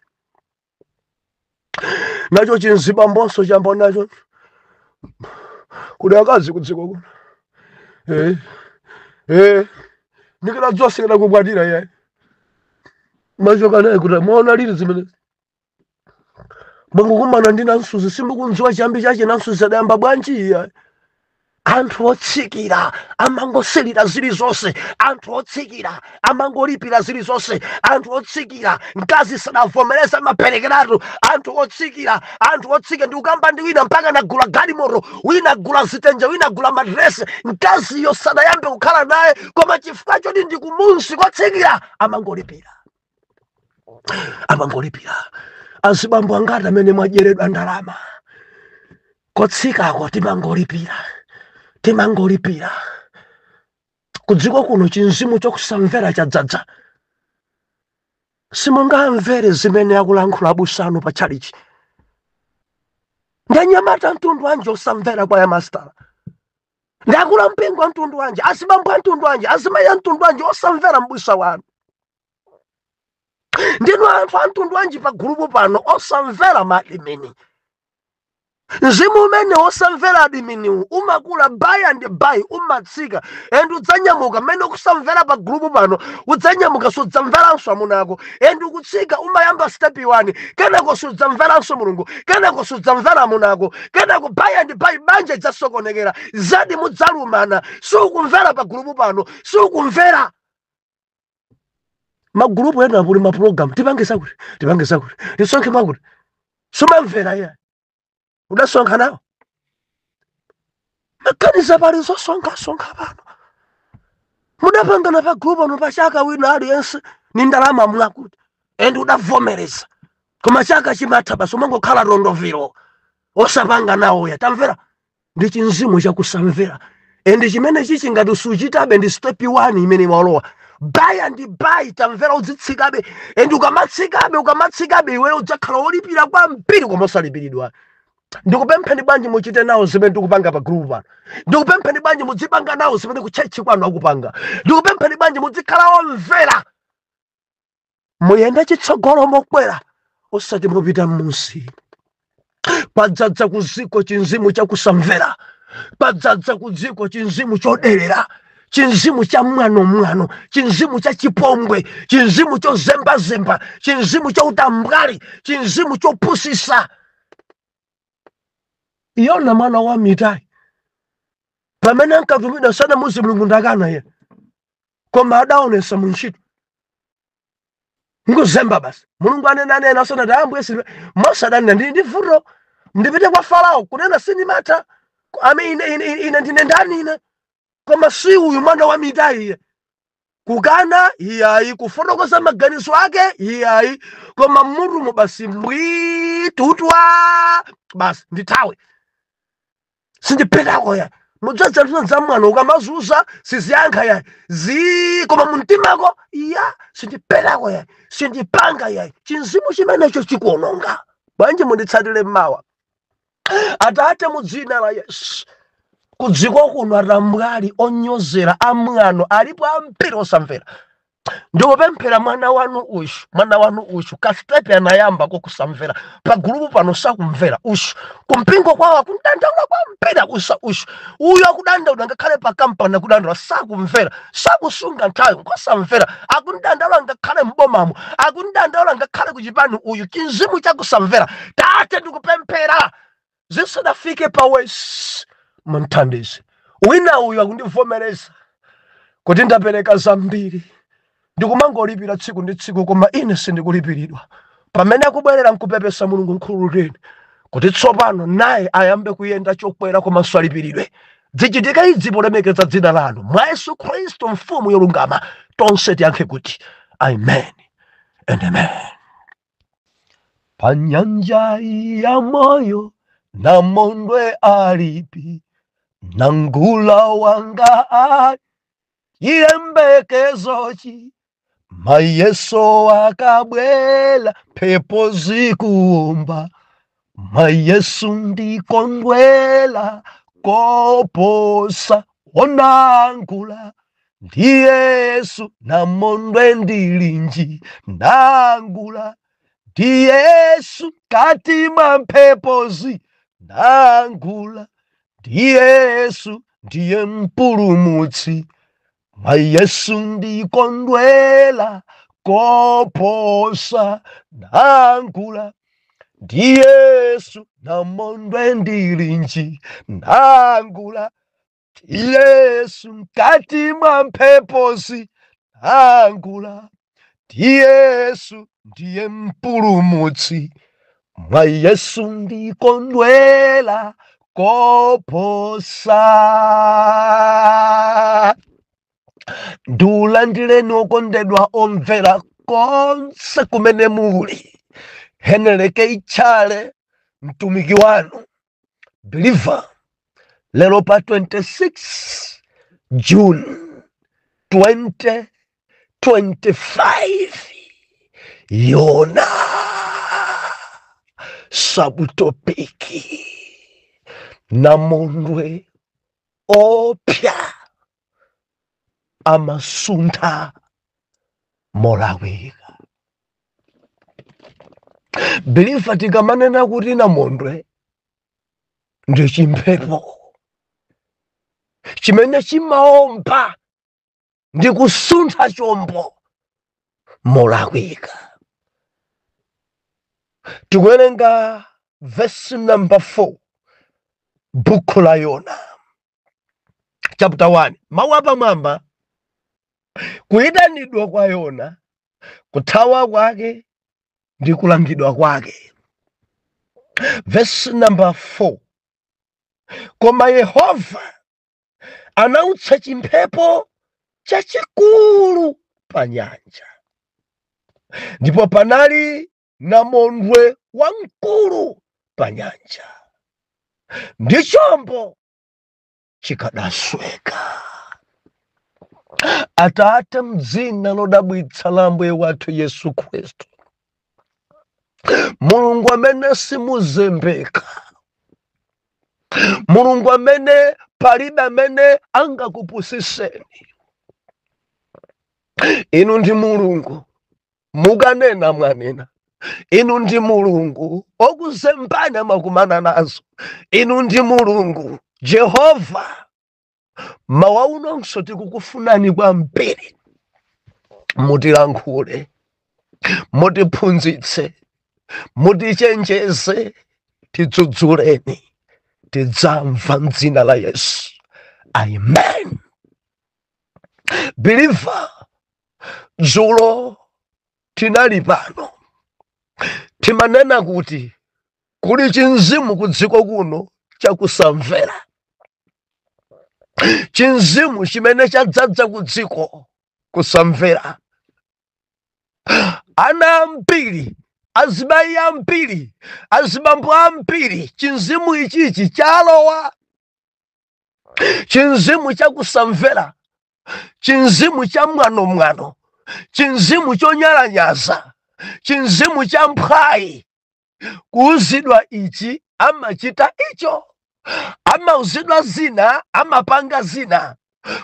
Speaker 1: nacho chinziba mbonso chambo nacho kuli akazi kudziko kuno nikila dzose kana kubwadira yayi machoka naye kuti muona liti zimene mungukumana ndina nsuzi simbukunziwa chiyambi chache nansuzi adayamba bwanji yayi anthu otsikira amangosilira zilizonse anthu otsikira amangolipira zilizonse anthu otsikira mkazi sadavomereza maperekeratu anthu otsikira ndi ukamba ndi wina mpaka nagula galimoro wina gula zitenje wina gula madresi mkaziyo sadayambe kukhala naye koma chifukwa choti ndi kumunsi kotsikira amangolipira azibambo angati amene mwajeredwa ndalama kotsikako timangolipira kudziko kuno chinzimu chokusamvera chadzadza simungamvere zimene akulankhula abusanu pa chalichi ndanyamata mtundu wanje osamvera kwa ya mastala ndakula mpingo wa mtundu wanje azibambo a mtundu wanje azimayi a mtundu wanje osamvera mbusa wanu ndinu anthu a mtundu wanje pa gulupu pano osamvera madimini mzimu umene osamvera adiminiwu umakula by and by umatsika and udzanyamuka mmene ukusamvera pa gulupu pano udzanyamuka sudzamveranso amunako and ukutsika umayamba step 1 kenako sudzamveranso mulungu kenako sudzamvera amunako kenako by and by banja idzasokonekera zadi mudzalumana sukumvera pa gulupu pano sukumvera magulupu ena puli maprogramu tipange sakuti tisonkhe makuti sumamvera ya udasonkha nawo makanisa pali zosonkha pano mudapangana pa group ano pachaka wina aliyense ni ndalama mwakuti and udavomereza koma chaka chimatha basi umangokhala rondoviro osapanga nawo ya tamvera ndi chinzimu chakusamvera and chimene chichi ngati suchitabe ndi step 1 imene walowa by and by tamvera udzitsikabe and ukamatsikabe iweyo udzakhala wolipira kwambiri koma osalipiridwa ndikupempheni bwanji muchite nawo zimene ndikupanga pa group pano ndikupempheni bwanji mudzipanga nawo zimene ku church kwanu akupanga ndikupempheni bwanji mudzikhala omvera muyenda chitsogolo mokwera osati mupita m'munsi padzadza kuziko chinzimu chakusamvera padzadza kuziko chinzimu choderera chinzimu cha mwano chinzimu cha chipongwe chinzimu chozembazemba chinzimu cha utambwali chinzimu chopusisa Yona mwana wa mitai pamene ankatumidwa sana muzi mulungu ndakana ye koma adaonesa munchito nguzemba basi mulungu anena sona dambuye si masadani ndi vuto ndipite kwa Farao kunena sinimata ine ndine ndani ine koma si uyu mwana wa Mitai kukana iyayi kufotokoza maganizo ake iyayi koma murumo basi mbwitutwa basi ndithawe sindipetako ya mudzadza za mwana ukamazuza siziyankha ya koma mumtimako iya sindipetako ya sindipanga ya chinzimu chimenecho chikuononga bwanji munditsatire mmawa. Atate mu dzina la Yesu kudziko kuno atambwali onyozera amwano alipo ambiri osamvera ndikupemphera mwana wanu uyu kasitepe anayamba kukusamvera pagulupu pano sakumvera uyu kumpingo kwawo akudandaula kwampera kusa uyu akudandaula ngakhale pa kampani akudandaula sakumvera sakusunga nthawi ngosamvera akudandaula ngakhale mbomamo akudandaula ngakhale kuchipani uyu chinzimu chakusamvera. Tate ndikupemphera zisadafike pawesi mthandizi wina uyu akundivomereza kuti ndapereka zambiri ndikumangolipira tsiku ndi tsiku koma ine sindikulipiridwa pamene akubwerera nkupepesa mulungu nkhululukeni kuti tsopano naye ayambe kuyenda chokwera komanso alipiridwe. Zichitika izi polemekeza dzina lanu mwa Yesu Khristu mfumu yolungama tonse tiyankhe kuti amen and amen. Pa nyanja ya moyo namondwe alipi nangula wanga yembekezochi mayeso akabwela pepo zikuomba mayesu ndikondwela koposa onangula ndi Yesu namondwe ndilinji nangula ndi Yesu katima mpepozi nangula ndi Yesu ndiye mpulumutsi mayesu ndikondwela koposa nangula ndi Yesu namondwe ndilinji nangula ndi Yesu mkati mwa mphepozi nangula ndi Yesu ndiye mpulumutsi mwa Yesu ndikondwela koposa. Ndiulandileni okondedwa omvera konse kumene muli Heneleke Ichale mtumiki wanu Believer lero pa 26 June 2025 Yona sabutopiki namondwe opya amasuntha molawika. Believer tikamanena kuti namondwe ndi chimphepo chimene chimaomba ndi kusuntha chombo molawika. Tikuwerenga verse number 4 buku la Yona chapter 1 mawu apamwamba kuyitanidwa kwa Yona, kuthawa kwake ndi kulangidwa kwake. Verse number 4 koma Yehova anautsa chimphepo chachikulu pa nyanja ndipo panali namondwe wamkulu pa nyanja ndi chombo chikadasweka. Atate mdzina lodabwitsa la Ambuye wathu Yesu Khristu, Mulungu amene simuzembeka, Mulungu amene palibe amene angakupusiseni, inu ndi Mulungu mukanena mwanena, inu ndi Mulungu okuzembana makumana nazo, inu ndi Mulungu Jehova. Mawa unonso tikukufunani kwambiri, mutilankhule, mutiphunzitse, mutichenjeze, tidzudzuleni, tidzamva m'dzina la Yesu. Amen. Believer, dzulo tinali pano timanena kuti kuli chinzimu kudziko kuno chakusamvera, chinzimu chimene chadzadza kudziko kusamvera. Ana ambiri, azimayi ambiri, azibambo ambiri, chinzimu ichichi chalowa, chinzimu chakusamvera, chinzimu cha mwano, chinzimu chonyalanyaza, chinzimu cha mphwayi. Kuuzidwa ichi amachita icho, amauzidwa zina amapanga zina,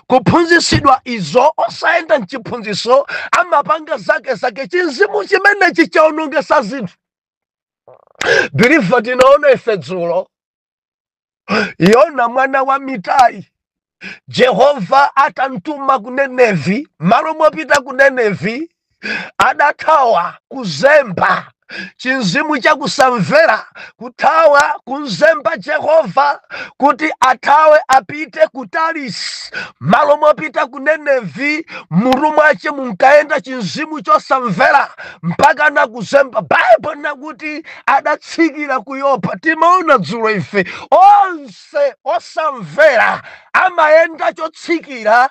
Speaker 1: kuphunzisidwa izo osaenda mchiphunziso amapanga zake. Chinzimu chimene chichaonongesa zinthu. Biriva tinaona ife dzulo Yona mwana wa Mitai, Jehova atantuma ku Nenevi, malo mopita ku Nenevi adathawa kuzemba, chinzimu chakusamvera, kuthawa kunzemba Jehova kuti athawe apite ku Tarisi, malo mopita ku Nenevi, muru mwache munkaenda chinzimu chosamvera mpaka na kuzemba. Bible nakuti adatsikira ku Yopa. Timaona dzulo ife onse osamvera amaenda chotsikira,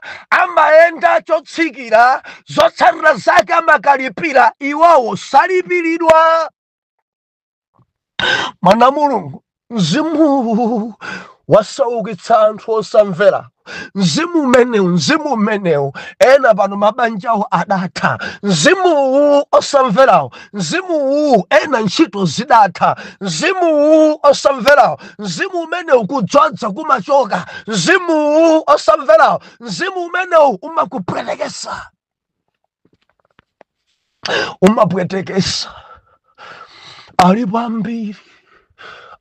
Speaker 1: zotsatira zake amakalipira, iwawo salipiridwa. Mwana Mulungu, mzimu wasaukitsa anthu osamvera. Mzimu umenewu ena pano mabanjawo adatha. Mzimu osamverawo, mzimu ena ntchito zidatha. Mzimu osamverawo, mzimu umenewu kudzodza kumachoka. Mzimu osamverawo, mzimu umenewu umakupwetekesa, alipo ambiri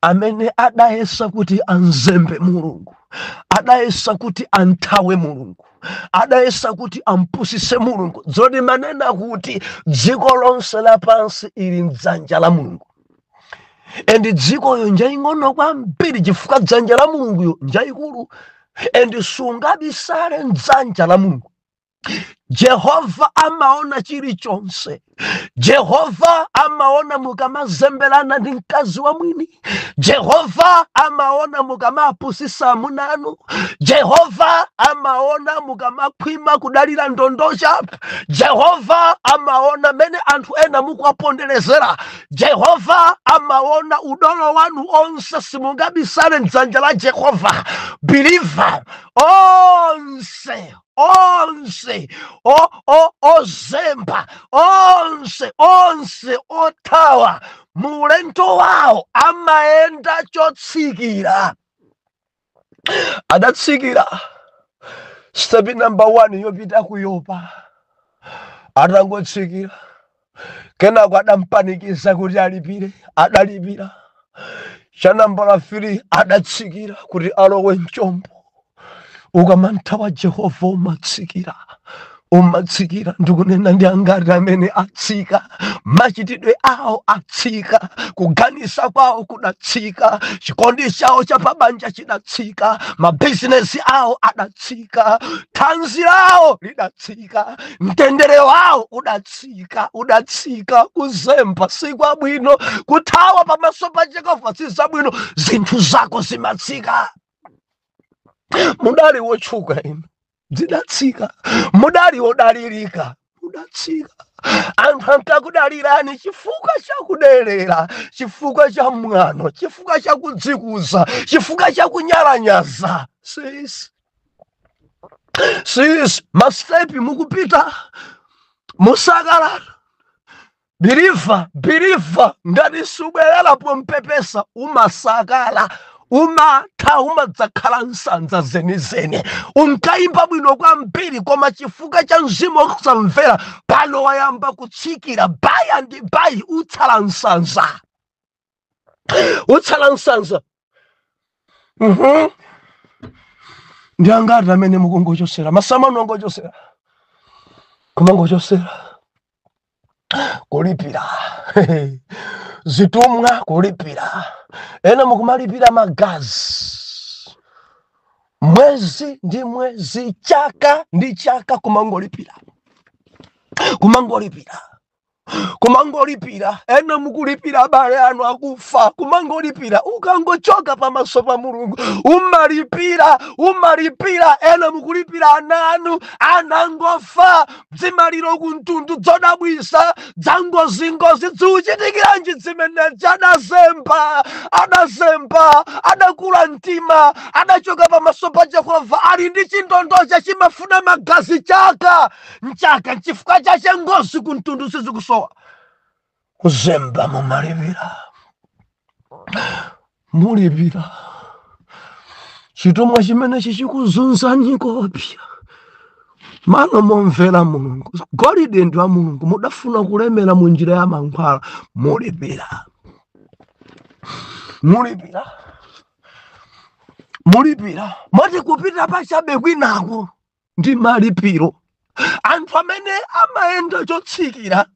Speaker 1: amene adayesa kuti anzembe Mulungu, adayesa kuti anthawe Mulungu, adayesa kuti ampusise Mulungu. Zoti manena kuti dziko lonse lapansi ili mdzanja la Mulungu, endi dzikoyo njaying'ono kwambiri chifukwa dzanja la Mulunguyo njayikulu, endi sungabisale mdzanja la Mulungu. Jehova amaona chilichonse. Jehova amaona mukamazembelana ndi mkazi wa mwini. Jehova amaona mukamapusisa amuna anu. Jehova amaona mukamakhwima kudalira ndondocha. Jehova amaona mene anthu ena mukuwaponderezera. Jehova amaona udolo wanu onse, simungabisale mdzanja la Jehova. Believer, onse ozemba, onse othawa mulendo wawo amaenda chotsikira. Adatsikira step number 1 yopita ku Yopa. Atangotsikira kenako adampanikiza kuti alipire, adalipira. Cha number 3 adatsikira kuti alowe mchombo. Ukamanthawa Jehova umatsikira. Ndikunena ndi angati amene atsika, machitidwe awo atsika, kuganisa kwawo kudatsika, chikondi chawo cha pabanja chidatsika, mabizinesi awo adatsika, thanzi lawo lidatsika, mtendere wawo udatsika. Kuzemba sikwabwino, kuthawa pamaso pa Jehova sizabwino, zinthu zako zimatsika. Mudali wotchuka inu zidatsika, mudali wodalirika udatsika. Anthu ankakudalirani chifukwa chakudelera, chifukwa cha mwano, chifukwa chakudzikuza, chifukwa chakunyalanyaza. Sis mastepi mukupita musakalala. Believer, ngati subwerera pompepesa umasakala, umadzakhala nsanza zenizeni. Unkayimba bwino kwambiri, koma chifukwa cha mzimu wokusamvera pano wayamba kutsikira. Baya ndi bayi utsala nsanza. Ndi angati amene mukungochosera masamano angochosera kumangochosera kulipira zitumwa, kulipira ena mukumalipira magazi mwezi ndi mwezi, chaka ndi chaka, kumangolipira. kumangolipira ena mukulipira abale anu akufa kumangolipira ukangochoka pamaso pa Mulungu umalipira ena mukulipira ana anu anangofa zimaliro kuntundu zodabwisa dzangozingozi ziuchitikiranji zimeneji adazemba adakula mtima adachoka pamaso pa Yehova ali ndi chindondocha chimafuna magazi chaka nchifukwa chache ngozi kuntundu sizikusowa kuzemba mulipira chitumwa chimene chichikuzunzani kopya mano momvera Mulungu golide ndi wa Mulungu mudafuna kulemera mu njira ya mankhwala mulipira moti kupita pachabe kwinako ndi malipiro anthu amene amaenda chotsikira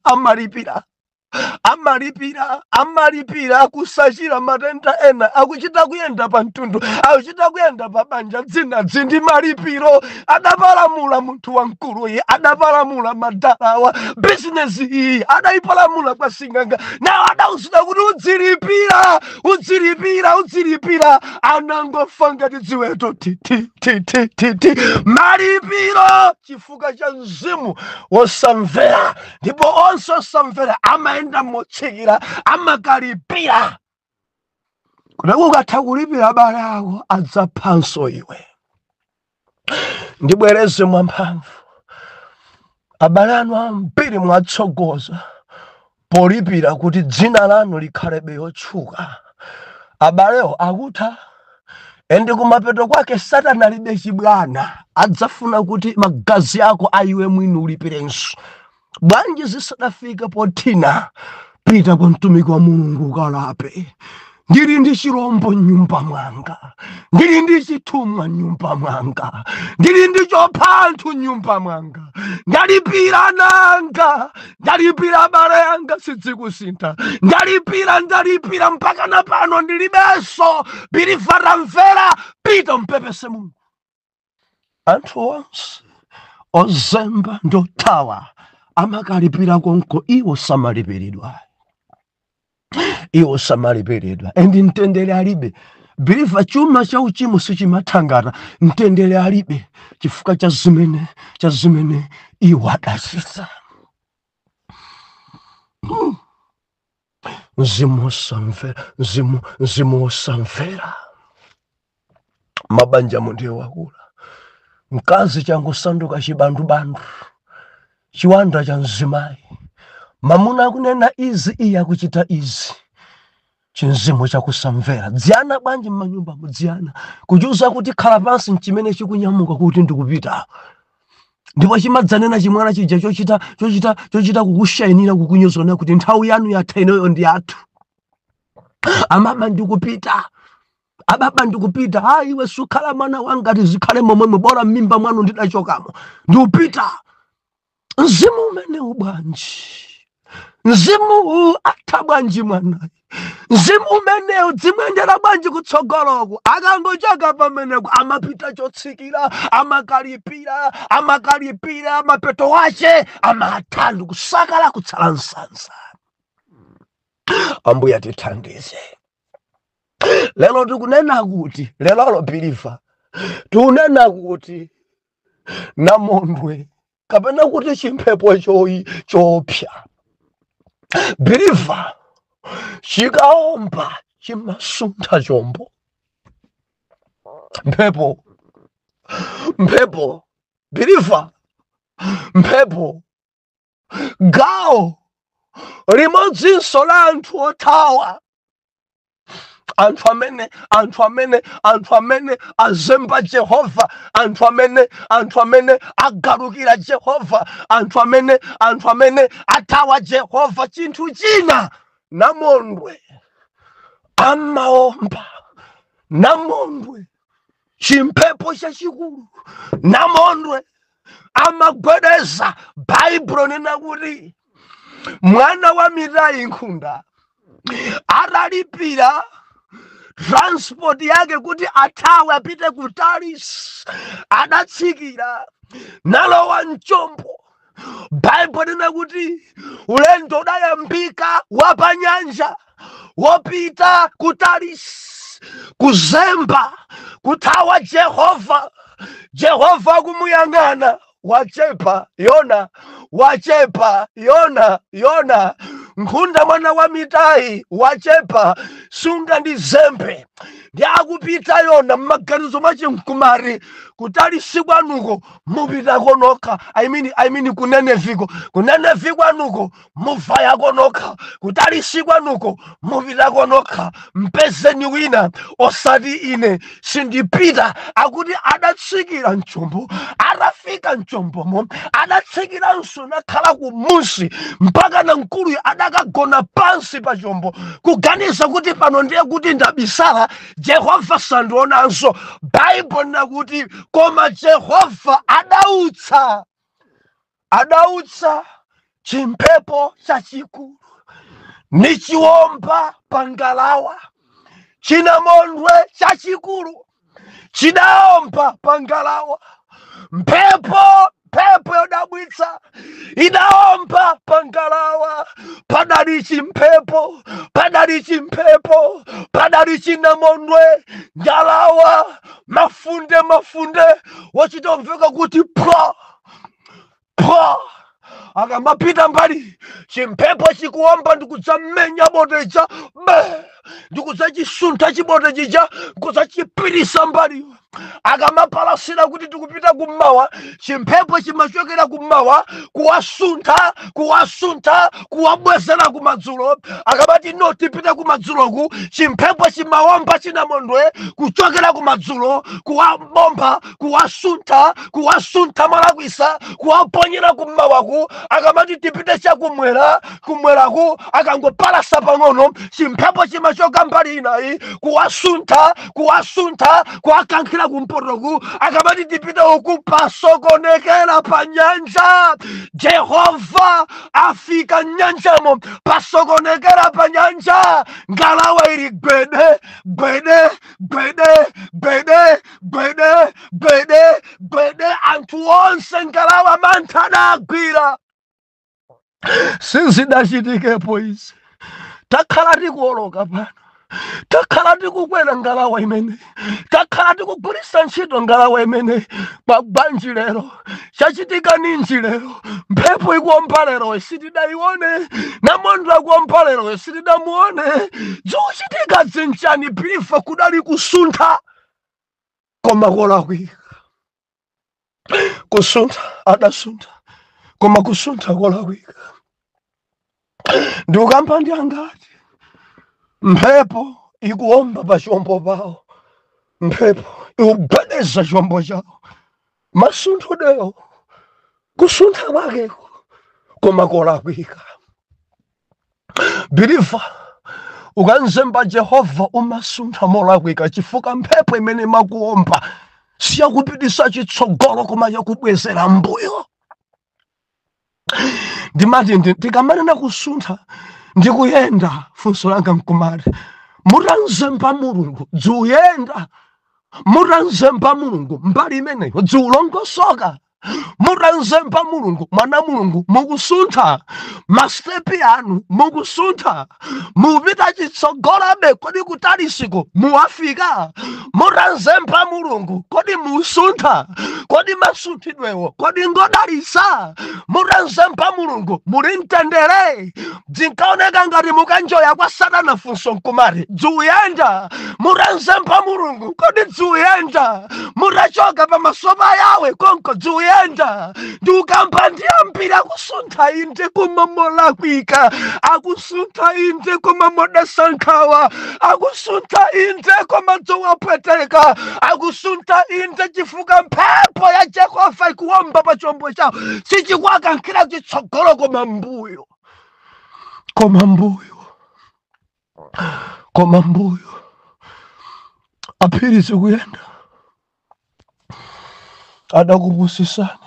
Speaker 1: amalipira kusachira matenda ena akuchita kuyenda pa mtundu akuchita kuyenda pa banja dzina ndi malipiro adapalamula munthu wamkuluyi adapalamula madalawa bizinesi iyi adayipalamula kwa sing'anga nawo adawuzidwa kuti udzilipira anangofa ngati ziweto malipiro chifukwa cha mzimu wosamvera ndipo onse osamvera amaenda motsikira amakalipira kuti ukatha kulipira abale ako adzaphanso iwe. Ndibwereze mwamphamvu abale anu ambiri mwatsogoza polipira kuti dzina lanu likhalebe yotchuka. Abalewo akutha ende kumapeto kwake Satana alibe chibwana adzafuna kuti magazi ako aiwe mwini ulipirenso. Bwanji zisadafika potina pita kwa mtumiki wa Mulungu ukalape. Ndili ndi chirombo nyumba mwanga, ndili ndi chitumwa nyumba mwanga, ndili ndi chopanthu nyumba mwanga, ndalipira nanga, ndalipira abale yanga sidzikusintha, ndalipira mpaka na pano ndilibenso bilifata mvera pita mpepese Mulungu. Anthu onse ozemba ndothawa amakalipira konko iwo samalipiridwa. Endi mtendere alibe biliva chuma cha uchimu sichimathangata mtendere alibe chifukwa cha zimene iwo adachita. Mzimu wosamvera mabanja mundiye wakula mkazi changu sanduka chibandubandu chiwanda cha mzimayi mamuna akunena izi iya kuchita izi chinzimu chakusamvera. Dziana bwanji mmanyumba mudziana kujuza kuti khala pansi mchimene chikunyamuka kuti ndikupita ndipo chimadzanena chimwana chija chochita kukushainira kukunyozona kuti nthawi yanu yatha inoyo ndi yathu. Amama ndikupita, ababa ndikupita, hayi iwe sukhala mwana wanga tizikhale momwe bora mimba mwanu ndidachokamo ndikupita. Mzimu umene ubwanji mzimu atha bwanji mwana mzimu umene dzimwendera bwanji kutsogoloko akangochoka pameneko amapita chotsikira amakalipira mapeto wache amathandu kusakala kutsala msanza. Ambuye atithandize. Lelo tikunena kuti lelo biliva tikunena kuti namondwe kapena kuti chimphepo chopya biliva chikaomba chimasuntha chombo. Mphepo biliva mphepo gawo limodzinso la anthu othawa anthu amene azemba Jehova, anthu amene agalukira Jehova, anthu amene athawa Jehova. Chinthu china namondwe amaomba, namondwe chimphepo chachikulu, namondwe amagwedeza. Baibulo nena kuti mwana wa mitayi nkhunda adalipira transport yake kuti athawe apite ku Taris, adatsikira nalowa mchombo Bible lina kuti ulendo udayambika wapanyanja wopita kutarisi kuzemba kutawa Jehova kumuyang'ana wachepa Yona Nkhunda mwana wa Mitai wachepa sunga ndi zembe ndiakupita Yona mmaganizo machimkumari kutarisi kwanuko mupita konoka I mean kunene kwanuko muvaya konoka kutarisi kwanuko mupita konoka mpezeni wina osati ine sindipita akuti adatsikira mchombo adafika mchombomo adatsikira nsuna khala kumusi mpaka na mkulu adakagona pansi pa chombo kuganiza kuti pano ndiye kuti ndabisala Jehova sandionanso. Bible nakuti koma Jehova adautsa chimphepo chachikulu nichiwomba pangalawa chinamondwe chachikulu chidaomba pangalawa mphepo yodabwitsa idaomba pangalawa padali chimphepo padali chinamondwe ngalawa mafunde wachitomveka kuti pwa akamapita mbali chimphepo chikuomba ndikudzamenya boteja ndikudzachisuntha chibote chija kudzachipirisa mbali akamapalasira kuti tikupita kummawa chimphepo chimachokera kummawa kuwasuntha kuwabwezera kumadzulo akamati no tipita kumadzuloku chimphepo chimawomba chinamondwe kuchokera kumadzulo kuwabomba kuwasuntha malakwisa kuwaponyera kummawaku akamati tipite kumweraku akangopalasa pang'ono chimphepo chimachoka mbali inayi kuwasuntha kuwakankhira kumpotoku akamati tipite uku pasokonekera pa nyanja Jehova afika nyanjamo pasokonekera pa nyanja ngalawa ili gwede anthu onse ngalawa mantha adagwira sizidachitikepo izi takhala tikuoloka pano takhala tikukwera ngalawa imene takhala tikugwiritsa ntchito ngalawa imene pa bwanji lero chachitika ninji lero mphepo ikuomba lero sitidayione namondo akuomba lero sitidamuone zikuchitika zinchani bilifa kudali kusuntha koma kolakwika kusuntha adasuntha koma kusuntha kolakwika ndikukamba ndi angati mphepo ikuomba pa chombo pawo mphepo ikugwedeza chombo chawo masuntho dewo kusuntha kwakeko koma kolakwika biliva ukanzemba Jehova umasuntha molakwika chifukwa mphepo imene makuomba siyakupitisa chitsogolo koma yakubwezera mbuyo ndimati ndikamanena kusuntha ndikuyenda funso langa mkumari mutanzemba mulungu dziuyenda mutanzemba mulungu mbali imeneyo dziulongosoka mutanzemba mulungu mwana mulungu mukusuntha mastepi anu mukusuntha mupita chitsogolabe kodi kutalisiko muwafika mutanzemba mulungu kodi musuntha kodi masunthidwewo kodi ngodalisa mutanzemba mulungu muli mtendere zinkaoneka ngati mukanjoya kwa satana funso mkumari dziuyenda mutanzemba mulungu kodi dziuyenda mutachoka pa masoba yawe konko dziuyenda ndikukamba ndiyambira akusuntha inde koma molakwika akusuntha inde koma modasankhawa akusuntha inde koma dzowapweteka akusuntha inde chifukwa mphepo ya Jehova ikuomba pa chombo chawo sichikuwakankhira chitsogolo koma mbuyo aphiri zikuyenda adakupusisani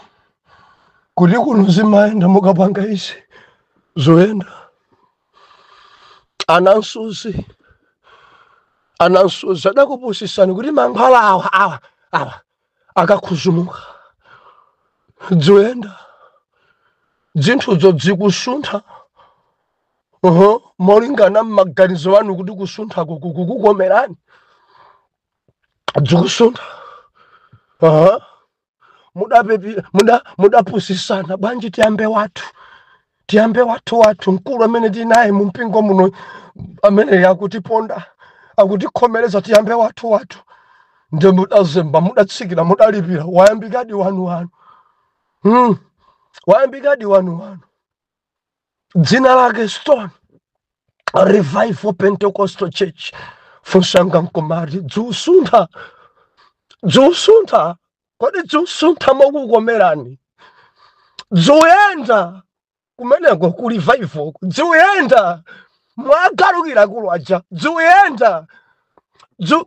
Speaker 1: kuti kuno zimayenda mukapanga izi zoyenda anansuzi adakupusisani kuti mankhwala awa akakhuzumuka zoyenda zinthu zikusuntha molingana m'maganizo anu kuti kusuntha kukukomerani zikusuntha mudapusisana bwanji tiyambe wathu mkulu amene tinaye mu mpingo muno amene yakutiponda akutikhomereza tiyambe wathu nde mudazemba mudatsikira mudalipira wayambikadi wanu wayambikadi wanu dzina lake Stone Revival Pentecostal Church Funsanga Nkomati dzusuntha kodi dzusuntha mokukomerani dzuyenda kumeneko ku revival dzuyenda mwagalukira kulwaja dzuyenda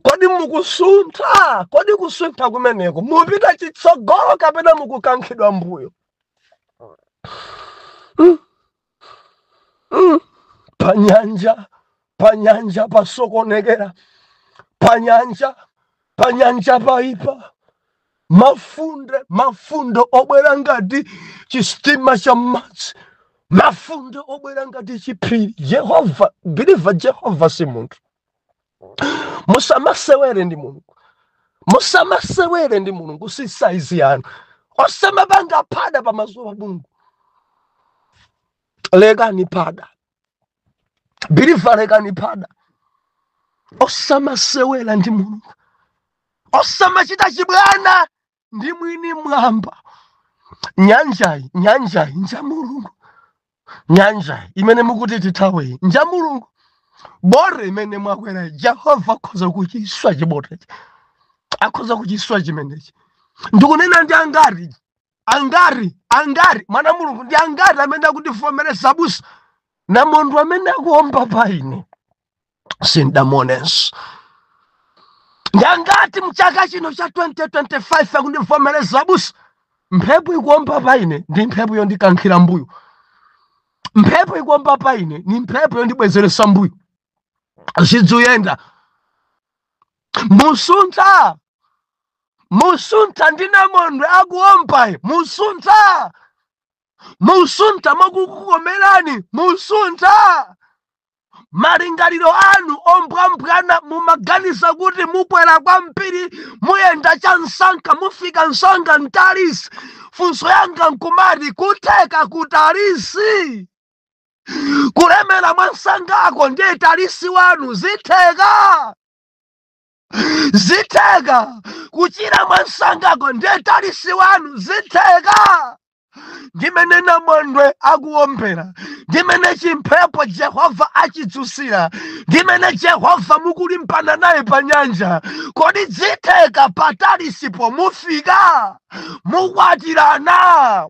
Speaker 1: kodi mukusuntha kodi kusuntha kumeneko mupita chitsogolo kapena mukukankhidwa mbuyo panyanja pasokonekera panyanja paipa mafundo obwera ngati chistima cha madzi mafundo obwera ngati chiphiri Jehova believer Jehova si munthu musamasewere ndi mulungu si size yanu osamapanga pada pamaso pa Mulungu lekani pada believer lekani pada osamasewera ndi mulungu osamachita chibwana ndi mwini mwamba nyanjayi nja mulungu nyanja imene mukuti tithawe nja mulungu bore imene mwakwera Jehova akhoza kuchiswa chibore akhoza kuchiswa chimenechi ndikunena ndi angari mwana mulungu ndi angari amene akutivomereza busa na munthu amene akuomba paine sindamonenso ndangati mchaka chino cha 2025 akundivomereza busa mphepo ikuomba paine ndi mphepo yondikankhira mbuyo mphepo ikuomba paine ni mphepo yondibwezeresa mbuyo zidzuyenda musuntha ndina mondwe akuomba musuntha mokukukomerani musuntha malingaliro anu ombwambwana mumaganiza kuti mukwera kwa mpiri muyenda cha nsanka mufika nsanga ntalisi funso yanga nkumati kuteka kutalisi kulemera mwa nsangako ndiye talisi wanu zitheka kuchira mwa nsangako ndiye talisi wanu zitheka ndimene namondwe akuombera ndimene chimphepo Jehova achidzusira ndimene Jehova mukulimbana naye pa nyanja kodi zitheka patalisipo mufika mukwatirana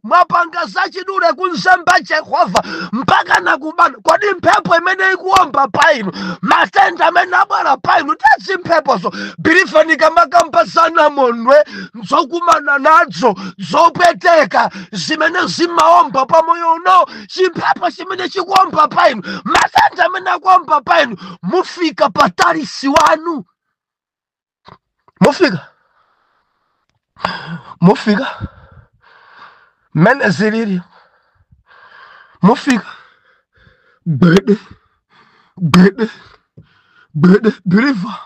Speaker 1: mwapanga zachidule kunzemba Jehova mpaka nakubana kodi mphepo imene ikuomba painu matenda amene abwera painu tazi mphepozo bilifanika makambasana mondwe nzokumana nadzo zopweteka zimene zimaomba pamoyo uno chimphepo chimene chikuomba painu matenda amene akuomba painu mufika patalisi wanu mufika mene zilili mufika bede believer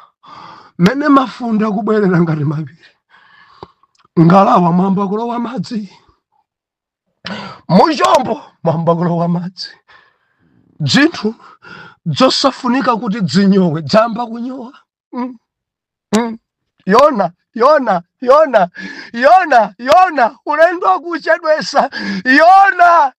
Speaker 1: mene mafunda kubwerera ngati mapiri ngalawa mwamba kulowa madzi muchombo mwamba kulowa madzi dzinthu zosafunika kuti dzinyowe dzamba kunyowa Yona ulendo kuchedwesa Yona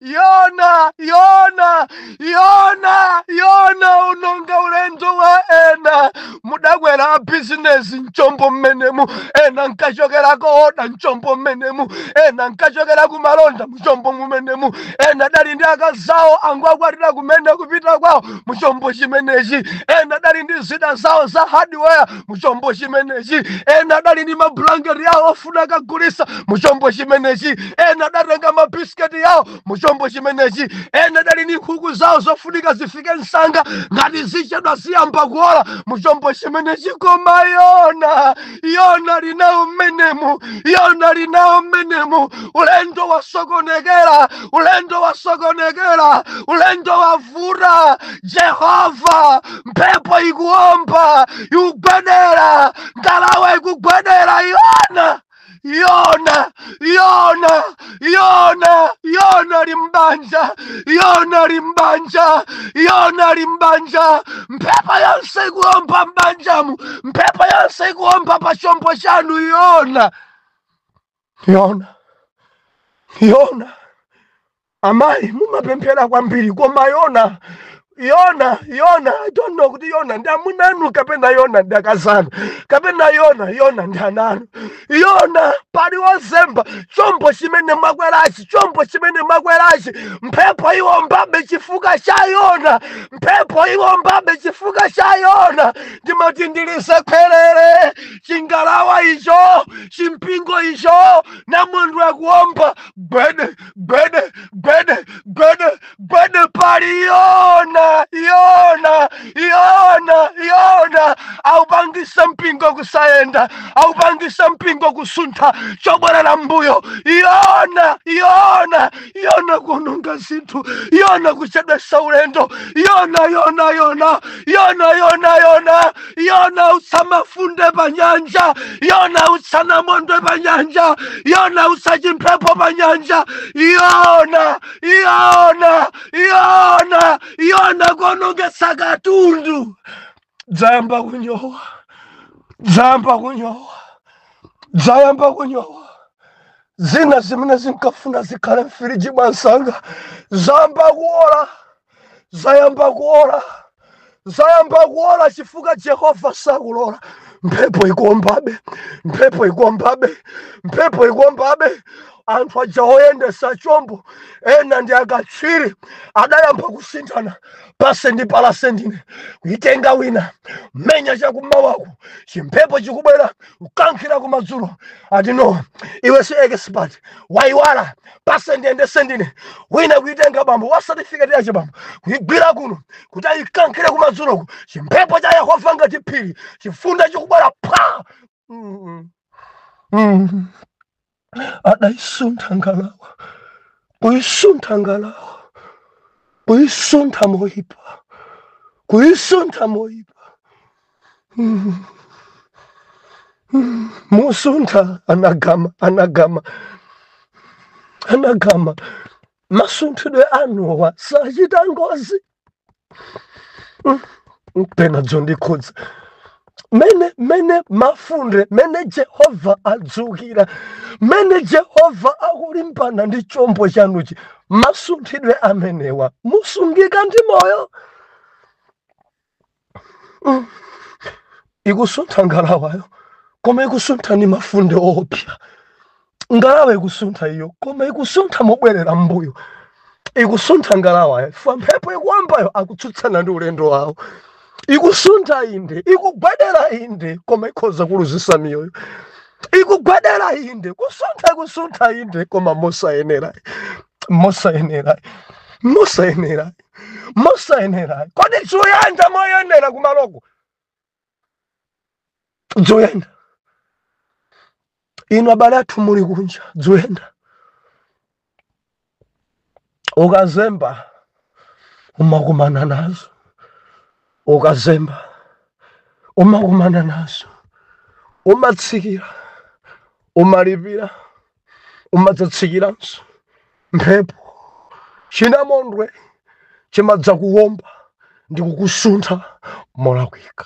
Speaker 1: unonga ulendo wa ena mudakwera business nchombo mmenemu ena nkachokera koda nchombo mmenemu ena nkachokera kumalonda mchombo mmenemu ena dali ndi akazawo angwakwatira kumene kupita kwawo mchombo chimenechi ena dali ndi zida zawo za hardware mchombo chimenechi ena dali ndi mablanketi yawo ofuna kagulisa muchombo chimenechi ena datenga mabisketi yawo muchombo chimenechi ena dali ndi nkhuku zawo zofunika zifike nsanga ngati zichedwa ziyamba kuola muchombo chimenechi koma koma yona linao menemu, yona linao menemu, ulendo wasokonekera, ulendo wasokonekera, ulendo wavura. Jehova mpepo ikuomba ikugwedera, ngalawa ikugwedera. Yona limbanja, mpepo yonse ikuomba mbanjamu, mpepo yonse ikuomba pa chombo chanu. Yona amayi mumapemphera kwambiri, koma Yona, I don't know kuti Yona ndi amuna anu kapena Yona ndi akazanu, kapena Yona ndi ananu. Yona pali wozemba, chombo chimene mwakwerachi, mphepo iwombabe chifukwa cha Yona, ndimati ndilisekwerere chingalawa icho, chimpingo icho, na mundu akuomba gwede pali Yona aupangisa mpingo kusayenda, aupangisa mpingo kusuntha chobwerera mbuyo. Yona kununga zinthu, Yona kuchedwesa ulendo, Yona utsa mafunde pa nyanja, Yona utsa namondwe pa nyanja, Yona utsa chimphepo pa nyanja. Yona konongesa katundu. Dzayamba kunyowa. Zina zimene zinkafuna zikhale mfiriji mwansanga zayamba kuola chifukwa Jehova sakulola. Mphepo ikuombabe. Anthu aja oyendesa chombo ena ndi akatswiri adayamba kusinthana pasendi palasendine, kuitenga wina menya chakumawaku, chimphepo chikubwera kukankhira kumadzulo. Ati no, iwe si expert, waiwala pasendi ende sendine, wina kuitenga bambo wa certificate yache bambo kuigwira kuno kuti ayikankhire kumadzuloku, chimphepo cha Yehova ngati phiri, chifunda chikubwera pa. Adaisuntha ngalawa, kuyisuntha moyipa, musuntha anagama, masunthidwe anuwa sachita ngozi. Pena dzondikhudza mene mafunde, mene Jehova adzukira, mene Jehova akulimbana ndi chombo chanuchi, masunthidwe amenewa musungika ndi moyo. Ikusuntha ngalawayo, koma ikusuntha ni mafunde opya. Ngalawa ikusuntha iyo, koma ikusuntha mobwerera mbuyo. Ikusuntha ngalawayo, fwa mphepo ikuwambayo akutsutsana ndi ulendo wawo. Ikusuntha inde, ikugwedera inde, koma ikhoza kuluzisa miyoyo. Ikugwedera inde, kusuntha inde, koma mosayenera. Kodi dzuyenda moyenera kumaloko? Dzuyenda. Inu abale athu muli kunja, dzuyenda. Ukazemba umakumana nazo. Umatsikira, umalipira, umadzatsikiranso. Mphepo chinamondwe chimadza kuwomba ndi kukusuntha molakwika.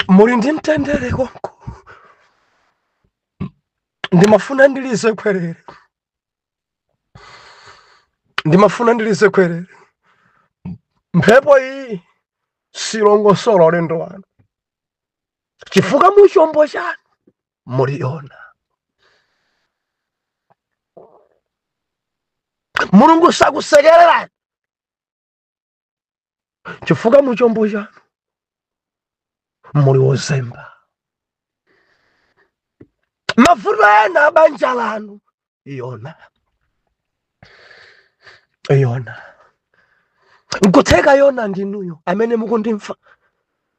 Speaker 1: Muli ndi mtendere konko, ndimafuna ndilize kwerere. Mphepo iyi silongosolo ulendo wanu, chifukwa muchombo chanu muliyona. Mulungu sakusekerera chifukwa muchombo chanu muli wozemba. Mavuto ena banja lanu Yona. Nkuteka Yona ndinuyo amene mukundimva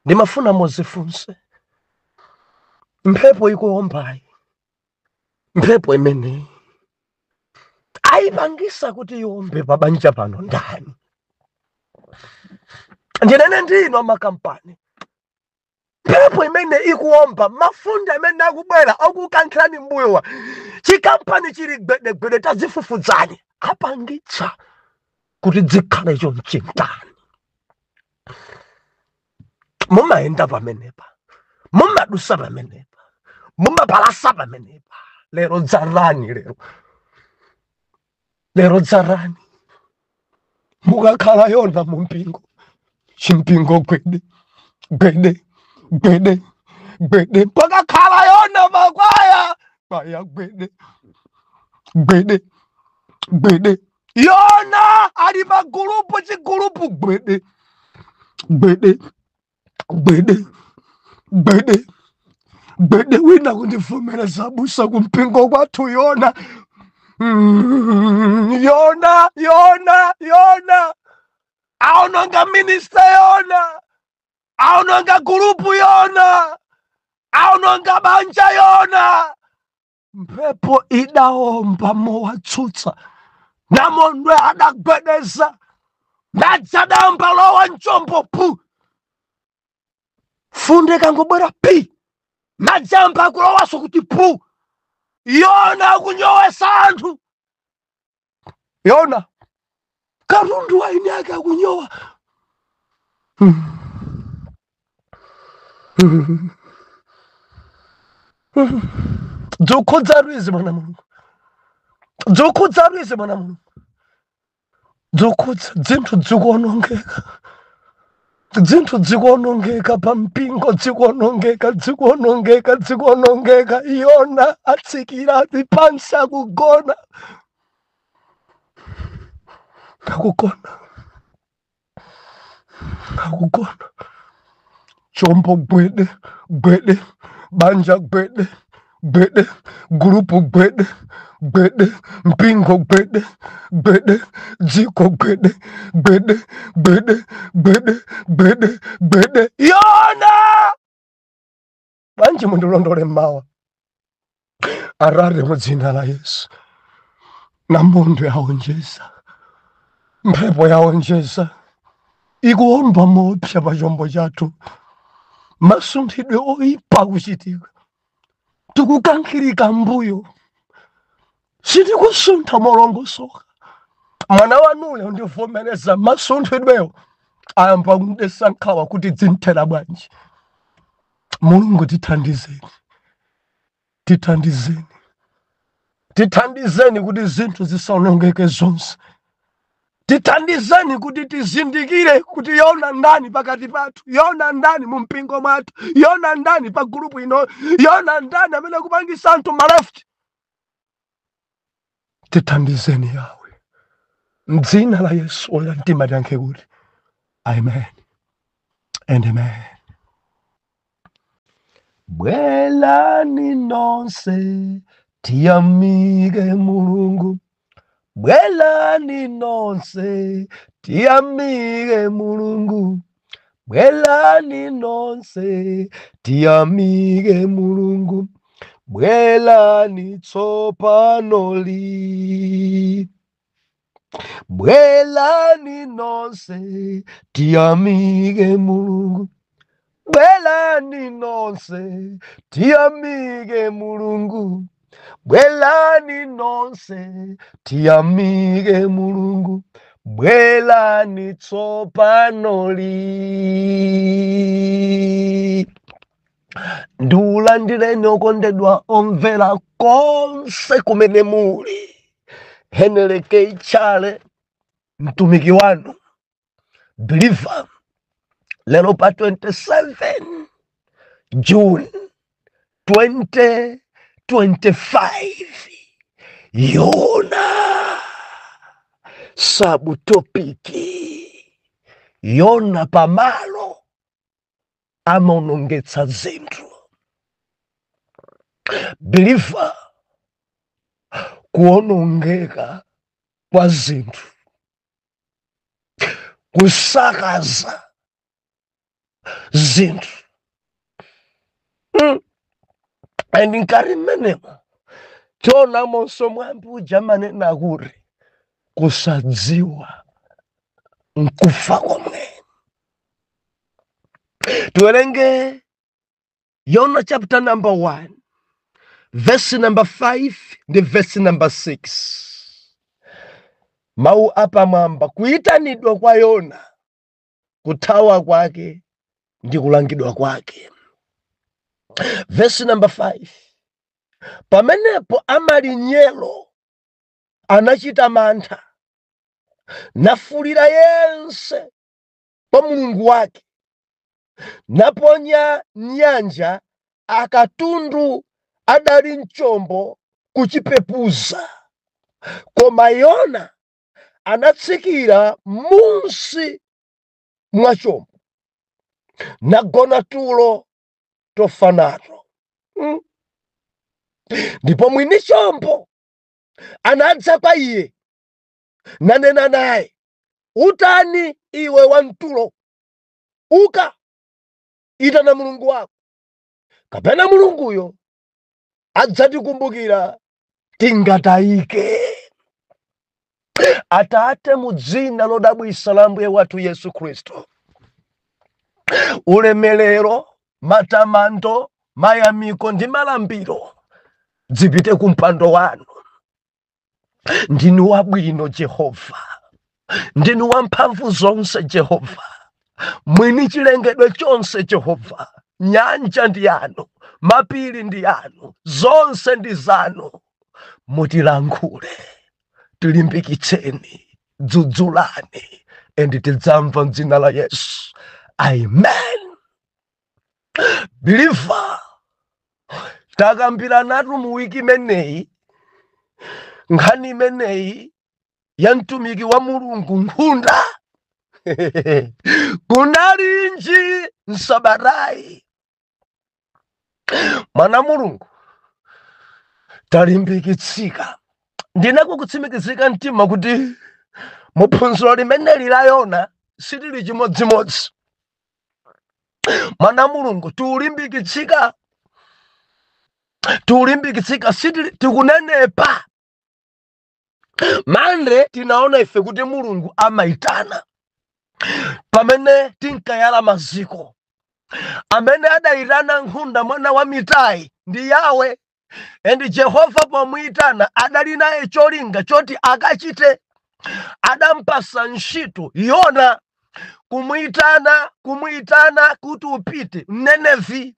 Speaker 1: ndimafuna muzifunse. Mphepo ikuombayi, mphepo imene ayipangisa kuti yombe pabanja pano ndani? Ndinene ndino makampani. Mphepo imene ikuomba mafunda amene akubwera akukankhirani mbuyowa chikampani chili gwedegwede tazifufudzani apangitsa kuti dzikhale chonchi ndani. Mumayenda pamenepa, mumadusa pamenepa, mumapalasa pamenepa. Lero dzarani lero dzarani mukakhala Yona mumpingo, chimpingo gwede pakakhala Yona makwaya kwaya gwede Yona ali magulupu chigulupu gwede wina kundivumera zabusa kumpingo kwathu Yona. Yona aononga minister Yona, aononga gulupu Yona, aononga banja Yona. Mphepo idaomba mowatsutsa namondwe adagwedeza nadzadamba lowa mchombo pu funde kangobwera pi nadzamba kulowaso kuti pu. Yona akunyowesa anthu. Yona katundu waini ake akunyowa. Dzokhudza rwizi mwana Mulungu, dzokhudza rwizi mwana Mulungu, dzokhudza dzinthu dzikuonongeka, dzinthu dzikuonongeka pampingo, dzikuonongeka. Yona atsikira pansi akugona chombo gwede banja gwede gulupu gwede mpingo gwede dziko gwede. Yona banje mundilondole mawa arare mudzina la Yesu. Namondo yaonjeza, mphepo yaonjeza ikuomba mopsa pa chombo chathu. Masunthidwe oyipa kuchitika, tikukankhirika mbuyo, sitikusuntha molongosoka. Mwana wanuyo ndivomereza masunthidweyo ayamba kundesa nkhawa kuti dzimthera bwanji. Mulungu tithandizeni kuti zinthu zisaonongeke zonse. Tithandizeni kuti tizindikire kuti Yona ndani pakati pathu, Yona ndani mumpingo mwathu, Yona ndani pa gulupu ino, Yona ndani amene kupangisa anthu maleft. Tithandizeni Yawe m'dzina la Yesu ola mtima tiyankhe kuti amen and amen. Bwelani nonse tiyamike Mulungu, bwelani nonse tiyamike Mulungu, bwelani nonse tiyamike Mulungu, bwelani tsopanoli, bwelani nonse tiyamike Mulungu, bwelani nonse tiyamike Mulungu, bwelani nonse tiyamike Mulungu, bwelani tsopanoli. Ndiulandireni okondedwa omvera konse kumene muli. Henry K. Chale mtumiki wanu believer lero pa 27 June 2025. Yona sabutopiki, Yona pamalo amaonongetsa zinthu. Believer kuonongeka kwa zinthu kusakaza zinthu. Ndinkari mmenemo tiona monso mwambi uja manena kuti kusadziwa nkufa komwe. Tuwerenge Yona chapter number 1 verse number 5 ndi verse number 6. Mau apa mwamba kuyitanidwa kwa Yona, kuthawa kwake ndi kulangidwa kwake. Verse number 5. Pamenepo amalinyelo anachita mantha, nafulira yense pa Mulungu wake, naponya nyanja akatundu adali mchombo kuchipepuza. Koma Yona anatsikira munsi mwa chombo, nagona tulo tofa nato. Ndipo mwini chombo anadza pa iye, nanena naye, utani iwe wamtulo, uka itana Mulungu wako, kapena Mulunguyo adzatikumbukira tingatayike. Atate, mu dzina lodabwisa la Ambuye wathu Yesu Khristu, ulemelero, matamando, mayamiko ndi malambiro dzipite ku mpando wanu. Ndinu wabwino Jehova, ndinu wamphamvu zonse Jehova, mwini chilengedwe chonse Jehova. Nyanja ndi yanu, mapiri ndi yanu, zonse ndi zanu. Mutilankhule, tilimbikitseni, dzudzulani, and tidzamva m'dzina la Yesu. Amen. Believer, takambira natu mu wiki imeneyi nkhani imeneyi ya mtumiki wa Mulungu Nkhunda. Kunalinji nsabatayi. Mwana Mulungu, talimbikitsika. Ndinako kutsimikizika mtima kuti muphunziro limeneli la Yona silili chimodzimodzi. Mwana Mulungu, tulimbikitsika sitili tikunenepa. Mande tinaona ife kuti Mulungu amaitana. Pamene tinkayala maziko, amene adayitana Nkhunda mwana wa Mitai ndi Yawe. Endi Jehova pomuyitana adali naye cholinga choti akachite. Adampasa ntchito Yona kumuyitana kuti upite Nenevi.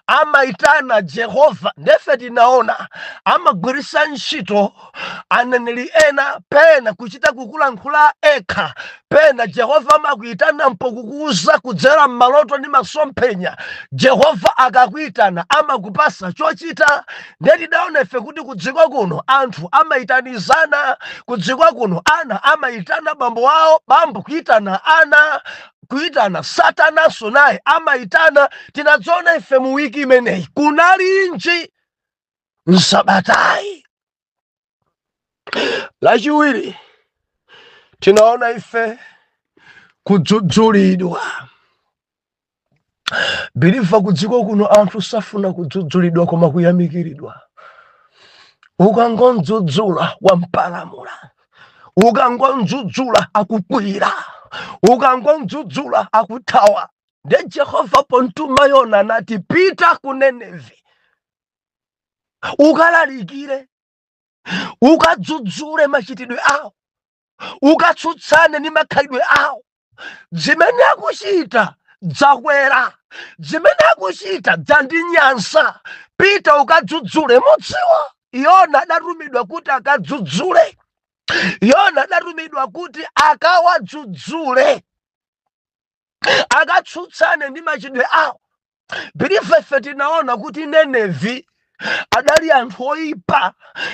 Speaker 1: Amaitana Jehova. Ndefe tinaona amagwirisa ntchito aneneri ena, pena kuchita kukulankhula ekha, pena Jehova amakuitana mpokukuuza kudzera mmaloto ndi masomphenya. Jehova akakuitana amakupasa chochita. Ndeti daona ife kuti kudziko kuno anthu amaitanizana. Kudziko kuno ana amaitana bambo wawo, bambo kuitana ana, kuitana Satana naye amaitana. Tinadzona ife mu wiki imeneyi kunalinji nsabatayi. Lachiwiri tinaona ife kudzudzulidwa. Biliva kudziko kuno anthu safuna kudzudzulidwa koma kuyamikiridwa. Ukangodzudzula wampalamula, ukangodzudzula akukwira, ukangodzudzula akuthawa. Nde Jehova pontuma Yona nati pita ku Nenevi, ukalalikire, ukadzudzule machitidwe awo, ukatsutsane ndi makhalidwe awo. Zimene akuchita dzakwera, zimene akuchita dzandinyansa. Pita ukadzudzule. Mudziwa Yona adatumidwa kuti akadzudzule. Yona adatumidwa kuti akawadzudzule, akatsutsane ndi machitidwe awo. Bilifa ife tinaona kuti Nenevi adali anthu oyipa.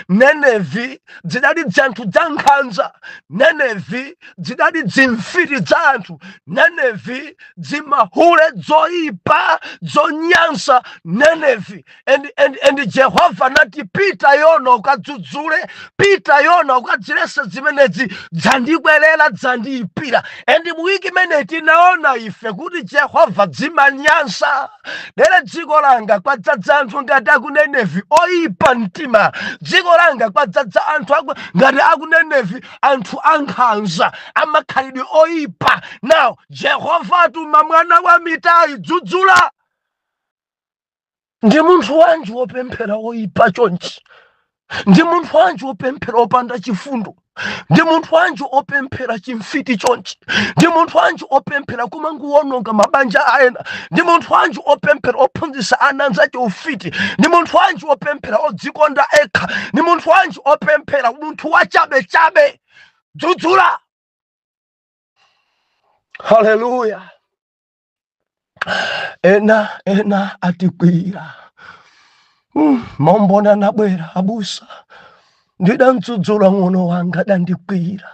Speaker 1: Nenevi zidali dzanthu dzankhanza. Nenevi zidali dzimfiti za anthu. Nenevi dzimahule zoyipa zonyansa. Nenevi and Jehovah nati pita Yona ukadzudzule, pita Yona ukadzilese zimenezi dzandibwerera dzandiyipira. And muwiki imene tinaona ife kuti Jehovah dzimanyansa. Lero dziko langa kwadzadza anthu ngati aku Nenevi oyipa mtima. Dziko langa kwadzadza anthu ngati aku Nenevi anthu ankhanza amakhalidwe oyipa. Now Jehovah atuma mwana wa Mitai dzudzula. Ndi munthu wanji wopemphera oyipa chonchi? Ndi munthu wanji wopemphera opanda chifundo? Ndi munthu wanji opemphera chimfiti chonchi? Ndi munthu wanji opemphera kumanguwononga mabanja aena? Ndi munthu wanji opemphera ophunzitsa ana anzake ufiti? Ndi munthu wanji opemphera odzikonda ekha? Ndi munthu wanji opemphera munthu wachabe chabe? Dzudzula. Hallelujah. Ena atikwira. Maumbona nabwera abusa. Ndida mdzudzula ng'ono wanga dandikwira.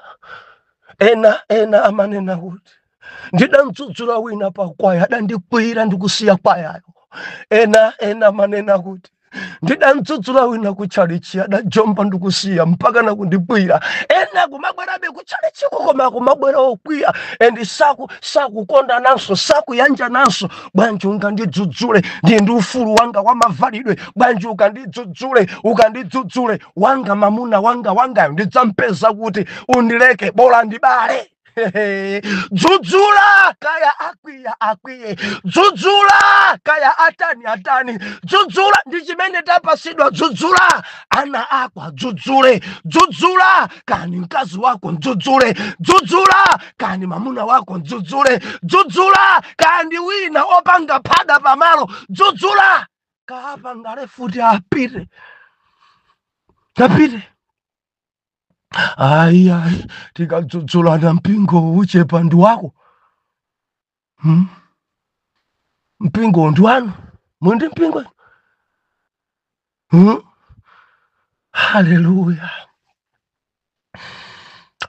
Speaker 1: Ena amanena kuti ndida mdzudzula wina pa kwaya dandikwira ndikusiya kwayayo. Ena amanena kuti ndida mdzudzula wina kuchalichi adajomba ndikusiya mpaka nakundikwira. Ena kumabwerabe kuchalichi koma kumabwera okwiya and sakukonda nanso sakuyanja nanso. Bwanji ungandidzudzule ndi ufulu wanga wa mavalidwe. Bwanji ukandidzudzule wanga mamuna wanga ndidzampeza kuti undileke bola ndibale. Dzudzula kaya akwiye. Dzudzula kaya atani. Dzudzula ndi chimene tapasidwa. Dzudzula ana ako dzudzule. Dzudzula kani mkazi wako dzudzule. Dzudzula kani mamuna wako dzudzule. Dzudzula kani wina opanga phada pamalo. Dzudzula kapangale futi apite. Ai tikadzudzula na mpingo uchepa ndi wako. Mpingo ndi wanu. Mundi mpingo. Hallelujah.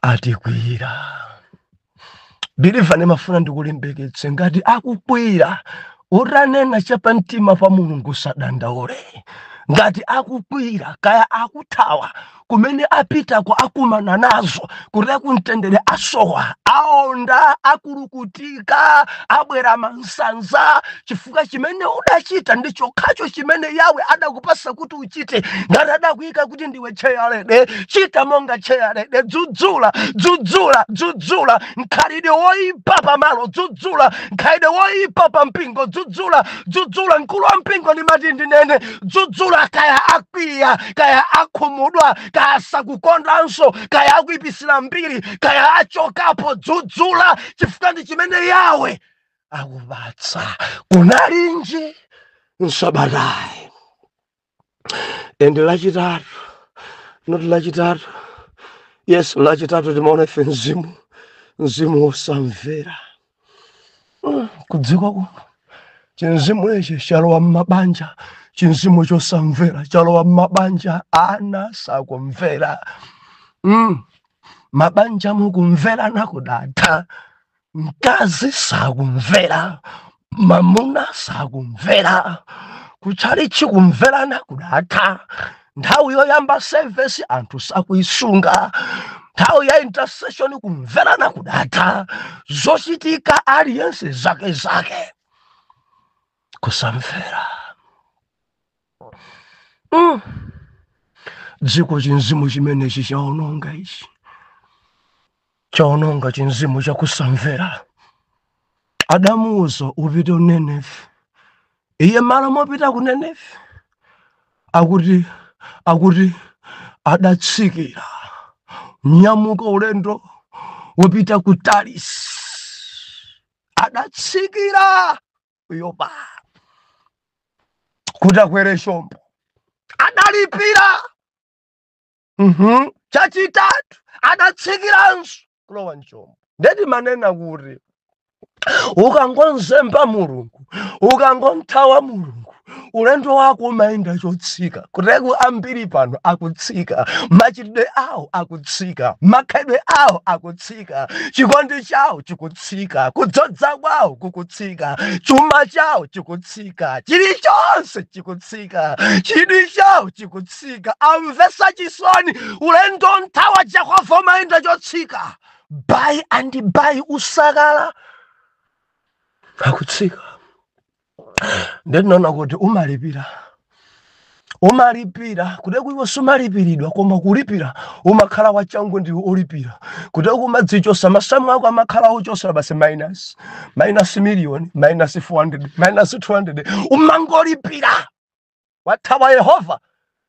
Speaker 1: Atikwira. Biliva ne mafuna ndikulimbikitse ngati akukwira uranena chapa mtima pa Mulungu sadandaule. Ngati akukwira kaya akuthawa kumene apita kwa akumana nazo kuti kuntendere asowa aonda akulukutika abwera mansanza chifukwa chimene udachita ndicho khacho chimene Yawe adakupasa kuti uchite. Ngati adakuyika kuti ndiwe cheyalede chita monga cheyalede. Dzudzula nkhalidwe woyipa pamalo. Dzudzula nkhalidwe woyipa pa mpingo. Dzudzula mkulu wa mpingo ndimati ndinene. Dzudzula kaya akwiya kaya akhumudwa kaya sakukondanso kaya akuipisira mbiri kaya achokapo. Dzudzula chifukwa ndi chimene Yawe akupatsa. Kunalinji nsabatayi. Ende lachitatu. Not lachitatu. Yes, lachitatu timaona ife mzimu wosamvera. Kudziko kuno chinzimu ichi chalowa m'mabanja. Chinzimu chosamvera chalowa m'mabanja. Ana sakumvera. Mabanja mukumvera nakudata. Mkazi sakumvera. Mamuna sakumvera. Kuchalichi kumvera nakudata. Nthawi yoyamba service anthu sakuisunga. Nthawi ya intercession kumvera nakudata. Zochitika aliyense zake. Kusamvera. Dziko chinzimu chimene chaononga ichi. Chaononga chinzimu chakusamvera. Adamuzo upite ku Nenevi. Iye malo mopita ku Nenevi akuti adatsikira nyamuka ulendo wopita ku Tarisi. Adatsikira Yopa kuti akwere shombo. Adalipira. Chachitatu adatsikiranso kulowa nchombo. Ndeti manena kuti ukangonzemba Mulungu, ukangomthawa Mulungu, ulendo wako umaenda chotsika. Kuteko ambiri pano akutsika, machitidwe awo akutsika, makhalidwe awo akutsika, chikondi chawo chikutsika, kudzodza kwawo kukutsika, chuma chawo chikutsika, chilichonse chikutsika, chidwi chawo chikutsika. Amvesa chisoni, ulendo nthawa Jehova umaenda chotsika. Bai and bai usakala akutsika. Ndinoona kuti umalipira kuteko iwe sumalipiridwa koma kulipira umakhala wachangu ndi ulipira kuteko umadzichosa masamu ako amakhala ochosa basi minus million, minus 400, minus 200 umangolipira. Wathawa Yehova,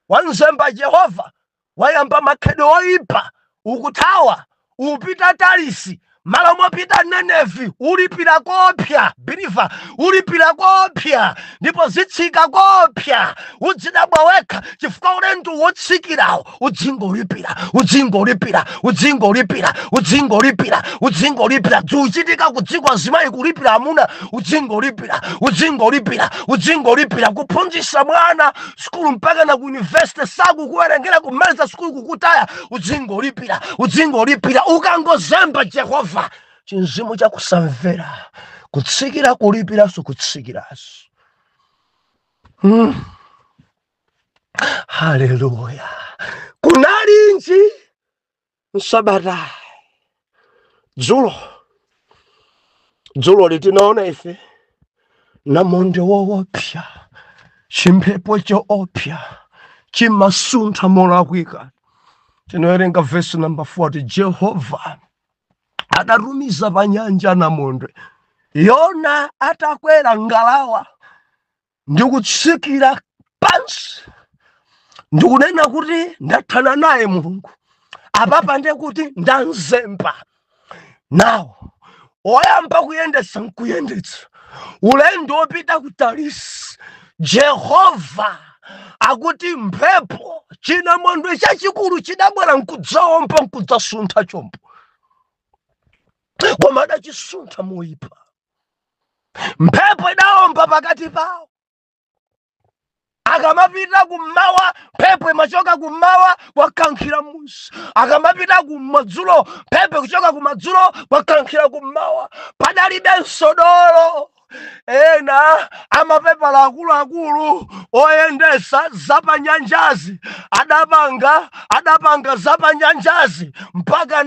Speaker 1: wanzemba Jehova, wayamba makhalidwe oyipa, ukuthawa upita Tarisi, malo mopita Nenevi, ulipira kopya. Believer, ulipira kopya, ndipo zitsika kopya. Udzidabwa wekha chifukwa ulendo wotsikirawo udzingolipira dzuchitika kudzikwa zimayi kulipira amuna udzingolipira kuphunzitsa mwana skulu mpaka na ku university sakukuwerengera kumaliza skulu kukutaya udzingolipira ukangozemba Jehova chinzimu chakusamvera kutsikira kulipiraso kutsikiraso. Haleluya. Kunalinji Sabata dzulo litinaona ife namonde woopsa, chimphepo choopsa chimasuntha molakwika. Tinowerenga verse number 40. Jehova adatumiza pa nyanja namonde, Yona atakwera ngalawa ndikutsikira pansi, ndikunena kuti ndathana naye Mulungu apapa ndiye kuti ndanzemba. Nawo oyamba kuyendetsa nkuyendetsa ulendo opita ku Tarisi. Jehova akuti mphepo chinamondwe chachikulu chidabwera nkudzaomba nkudzasuntha chombo, koma adachisuntha moyipa. Mphepo idaomba pakati pawo, akamapita kummawa mphepo imachoka kummawa wakankhira musi, akamapita kumadzulo mphepo kuchoka kumadzulo wakankhira kummawa. Padalibenso dolo. Ena amapepala akuluakulu oyendesa zapanyanjazi adapanga zapanyanjazi mpaka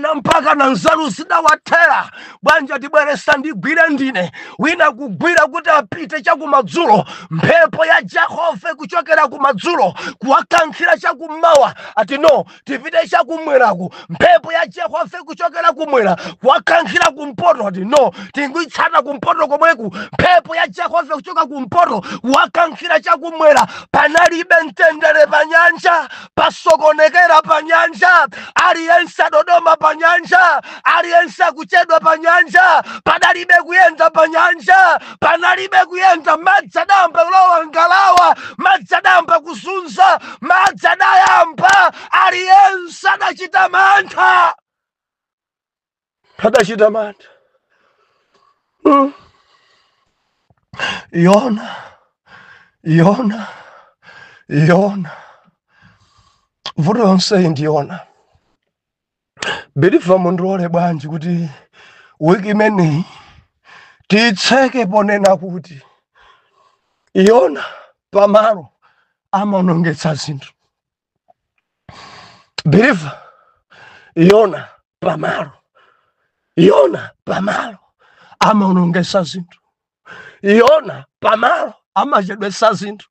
Speaker 1: na nzeru zidawathera. Bwanja tibweresa ndigwire ndine wina kugwira kuti apite chakumadzulo, mphepo ya Jehova kuchokera kumadzulo kuwakankhira chakummawa. Ati no, tipite chakumweraku, mphepo ya Jehova kuchokera kumwera kuwakankhira kumpoto. Ati no, tinguitsata kumpoto komweku, mphepo ya Jehova kuchoka kumpoto wakankhira chakumwera. Panalibe mtendere pa nyanja, pasokonekera pa nyanja, aliyense adodoma pa nyanja, aliyense akuchedwa pa nyanja, padalibe kuyenda pa nyanja, panalibe kuyenda. Madzi adayamba kulowa ngalawa, madzi adayamba kuzunza, madzi adayamba, aliyense adachita mantha. Yona vuto yonse ndiyona. Believer mundilole bwanji kuti wiki imeneyi titseke ponena kuti Yona pamalo amaonongetsa zinthu. Believer, Yona pamalo amaonongetsa zinthu. Yona pamalo amachedwetsa zinthu.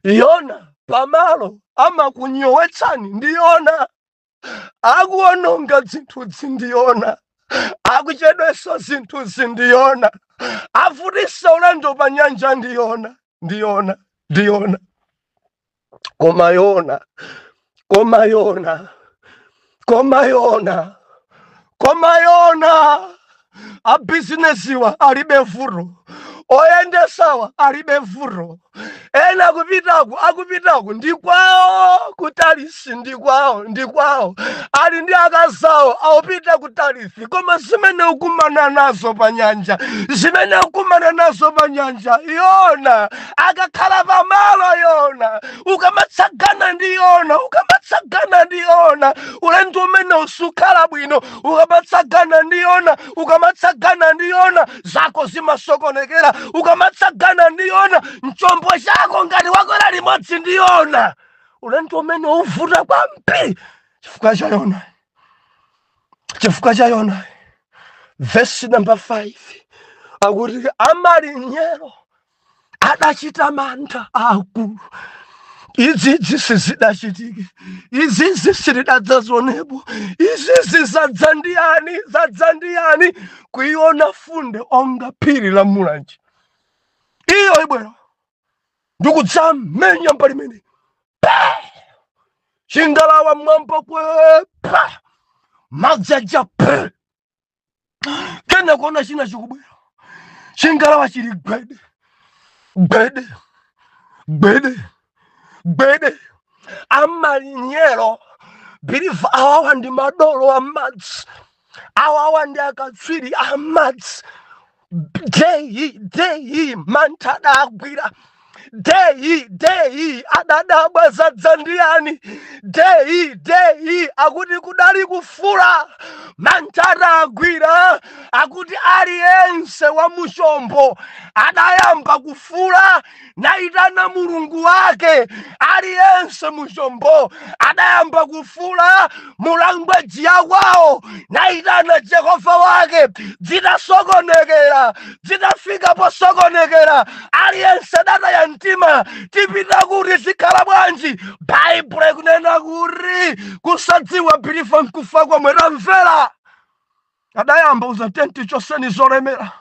Speaker 1: Yona pamalo amakunyowetsani. Ndiyona akuononga zinthu zindiyona, akuchedwetsa zinthu zindiyona, avutitsa ulendo pa nyanja. Ndiyona. Koma Yona abizinesiwa alibe vuto, oyendesawa alibe vuto, ena akupitaku ndikwao kutalisi ndikwao ali ndi akazawo awopita kutalisi koma zimene ukumana nazo pa nyanja Yona akakhala pamalo Yona ukamatsagana ndi Yona ulendo umene usukhala bwino ukamatsagana ndi Yona zako zimasokonekera ukamatsagana ndi Yona mchombo chako ngati wakwera limodzi ndi Yona ulendo umene uvuta kwambiri chifukwa cha Yona verse number 5 akuti amalinyero adachita mantha akulu izizi sizidachitike izizi silidadzazonepo izizi zadzandiyani kuiona funde onga phiri la mulanje iyo ibwera ndikudzamenya mpalimene chingalawa mwamba kwepa madzaja pe kena kuona china chikubwera chingalawa chili gbede amalinyero believe awawa ndi madolo amadzi awawa ndi akatswiri amadzi deyi manthada agwira deyi adadabwa zadzandiyani deyi akuti kudali kufula manthada agwira akuti aliyense wa muchombo adayamba kufula naitana mulungu wake aliyense muchombo adayamba kufula mulangweji yakwao naitana Jehova wake zitasokonekera zitafika posokonekera aliyense data ya mtima tipita kuti zikhala bwanji Bible kunena kuti kusadziwa bilifa nkufa kwa mweramvera adayamba uzatenti tichoseni zolemera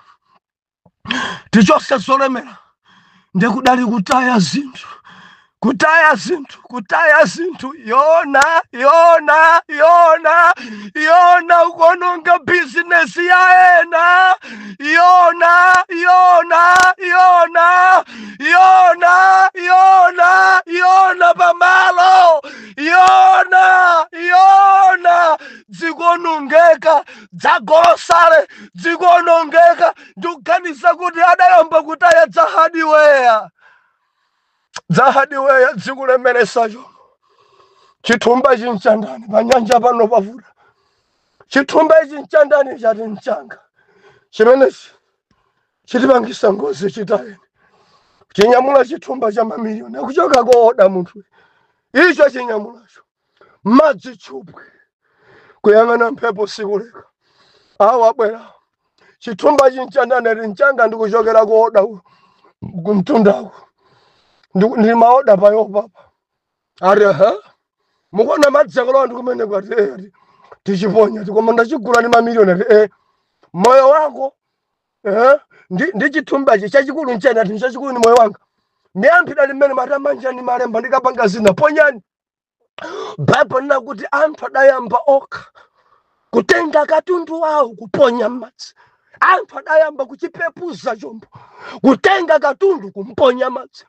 Speaker 1: tichose zolemera ndekudali kutaya zinthu Yona ukononga business yaena Yona pamalo Yona zikonongeka dzagolosale zikonongeka ndikuganiza kuti adayamba kutaya dzahadiweya dzikulemeresacho chithumba chinchandani panyanja pano pavula chithumba chinchandani chati mchanga chimenechi chitipangisa ngozi chitayeni chinyamula chithumba cha mamiliyoni akuchoka kooda munthu icho chinyamulacho madzi chupwe kuyang'ana mphepo sikuleka awa bwera chithumba chinchandani rinchanga ndikuchokera kooda kumtundaku ndi maoda payo papa ari mukuona madzakolo ndikumene kwati tichiponya tikoma ndachigula ndi mamiliyoni moyo wako ndi chithumbachi chachikulu nchena ti chachikulu ni moyo wanga ndiyamphira limene matamanja ni malemba ndikapanga zina ponyani Bible nakuti anthu adayamba okha kutenga katundu wawo kuponya madzi anthu adayamba kuchipepuza chombo kutenga katundu kumponya madzi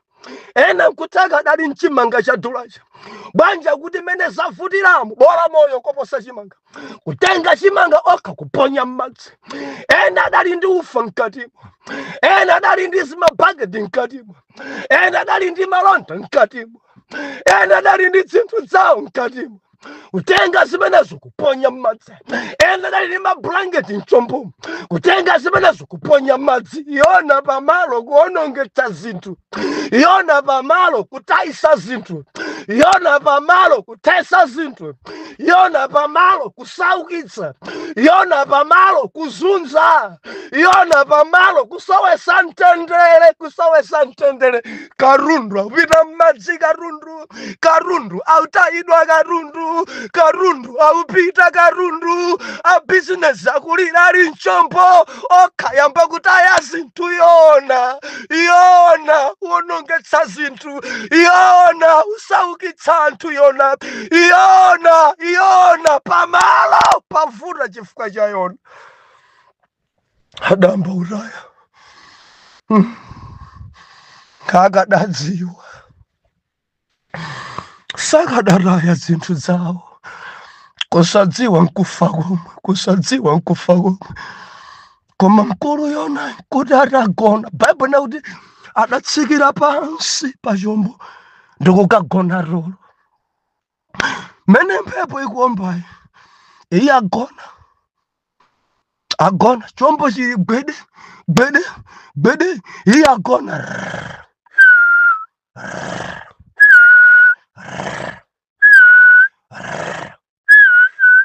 Speaker 1: ena nkutaka dali mchimanga cha dulacha bwanja kuti mene zavutiramo bora moyo koposa chimanga kutenga chimanga okha kuponya madzi ena dali ndi ufa mkatimo ena dali ndi zimabageti mkatimo ena dali ndi malonda mkatimo ena dali ndi zinthu zawo mkatimo kutenga zimenezo kuponya madzi ena dali ndi mablanketi mchombo kutenga zimenezo kuponya madzi Yona pamalo kuonongetsa zinthu Yona pamalo kutaisa zinthu Yona pamalo kutesa zinthu Yona pamalo kusaukitsa Yona pamalo kuzunza Yona pamalo kusowesa mtendere karundu apita madzi karundu autayidwa karundu aupita karundu a business akulira ali mchombo okayamba kutaya zinthu Yona uonongetsa zinthu Yona usaukitsa anthu Yona pamalo pavuta chifukwa cha Yona adamba utaya kakadadziwa sakadaraya zinthu zawo kusadziwa nkufa komwe kusadziwa nkufa komwe koma mkulu Yona kuti atagona Bible nakuti adatsikira pansi pa chombo ndikukagona rolo mene mphepo ikuombayi iye agona chombo chili gwede iye agona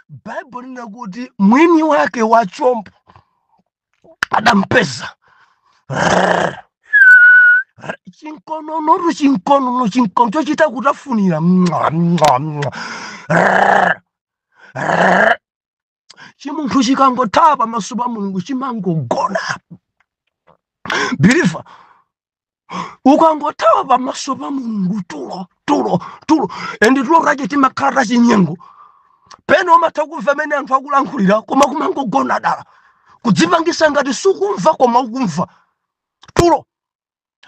Speaker 1: Bible nakuti mwini wake wa chombo adampeza chinkono chochita kutafunira chimunthu chikangothawa pamaso pa Mulungu chimangogona. Believer, ukangothawa pamaso pa Mulungu tulo ende tulo raje timakhala chinyengo peno umatha kumva mene anthu akulankhulira koma kumangogona dala kudzipangisa ngati sukumva koma ukumva tulo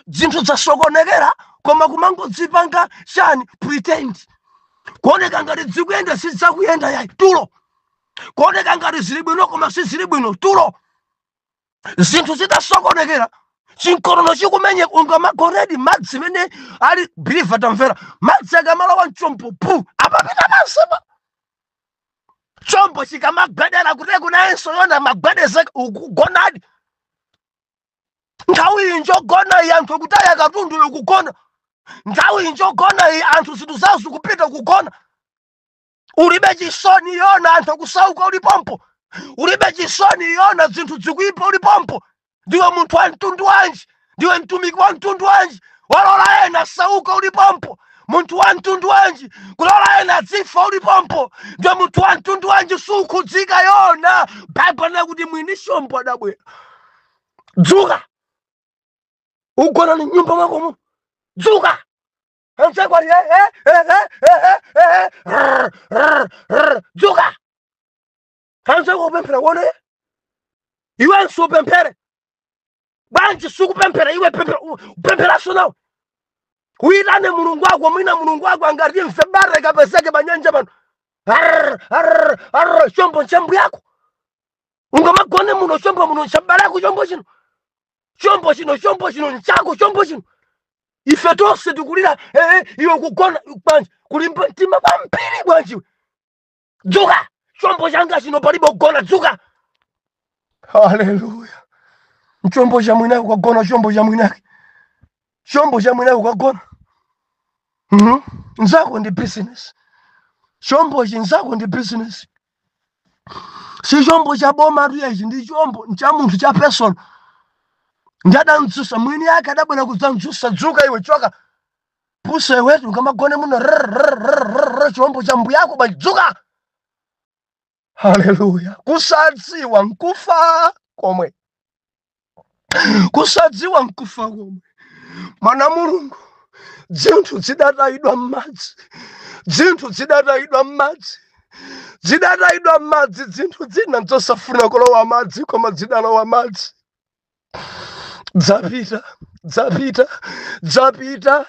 Speaker 1: zinthu zasokonekera koma kumangodzipanga chani pretend kuoneka ngati zikuyenda sizakuyenda yayi tulo kuoneka ngati zili bwino koma sizili bwino tulo zinthu zidasokonekera chinkono chikumenye ungamagoredi madzi mene ali believer tamvera madzi akamalowa mchombo pu apapita pansepa chombo chikamagwedera kuti kunayenso Yona magwedeze ukugonadi nthawi injogona iyi anthu kutaya katundu ukugona nthawi injogona iyi anthu zinthu zawo zikupita kugona ulibe chisoni Yona anthu kusauka ulipompo ulibe chisoni Yona zinthu zikuipa ulipompo ndiwe munthu wa mtundu wanji ndiwe mtumiki wa mtundu wanji walola ena sauka ulipompo munthu wa mtundu wanji kulola ena zifa ulipompo ndiwe munthu wa mtundu wanji sukhudzika Yona Bible nakuti mwini chombo adabwera dzuka ugona ni nyumba mwakomo dzuka anzekwali dzuka kanzeko upemphera kuone iwenso upemphere banji sukupemphera iwe pempheraso nawe uyitane Mulungu wako mwina Mulungu wako angati mfe bare kapezeke panyanja pano chombo nchambu yako ungamagone muno chombo muno nchabale yako chombo chino nchako chombo chino ife tonse tikulira iwe kugona bwanji kulimba mtima pampiri bwanji dzuka chombo changa chino palibe kugona dzuka haleluya chombo cha mwina ukagona chombo cha mwina ukagona nzako ndi business chombo chinzako ndi business si chombo cha boma tuyechi ndi chombo cha munthu cha person njada mtsusa mwini yake adabwera kudzamtsusa dzuka iwe choka pusa iwetu ngamagone muno chombo cha mbuya yako badzuka haleluya kusadziwa nkufa komwe kusadziwa nkufa komwe mana Mulungu zinthu zidatayidwa m'madzi zinthu zina nzosafuna kulowa madzi koma zidalowa madzi dzapita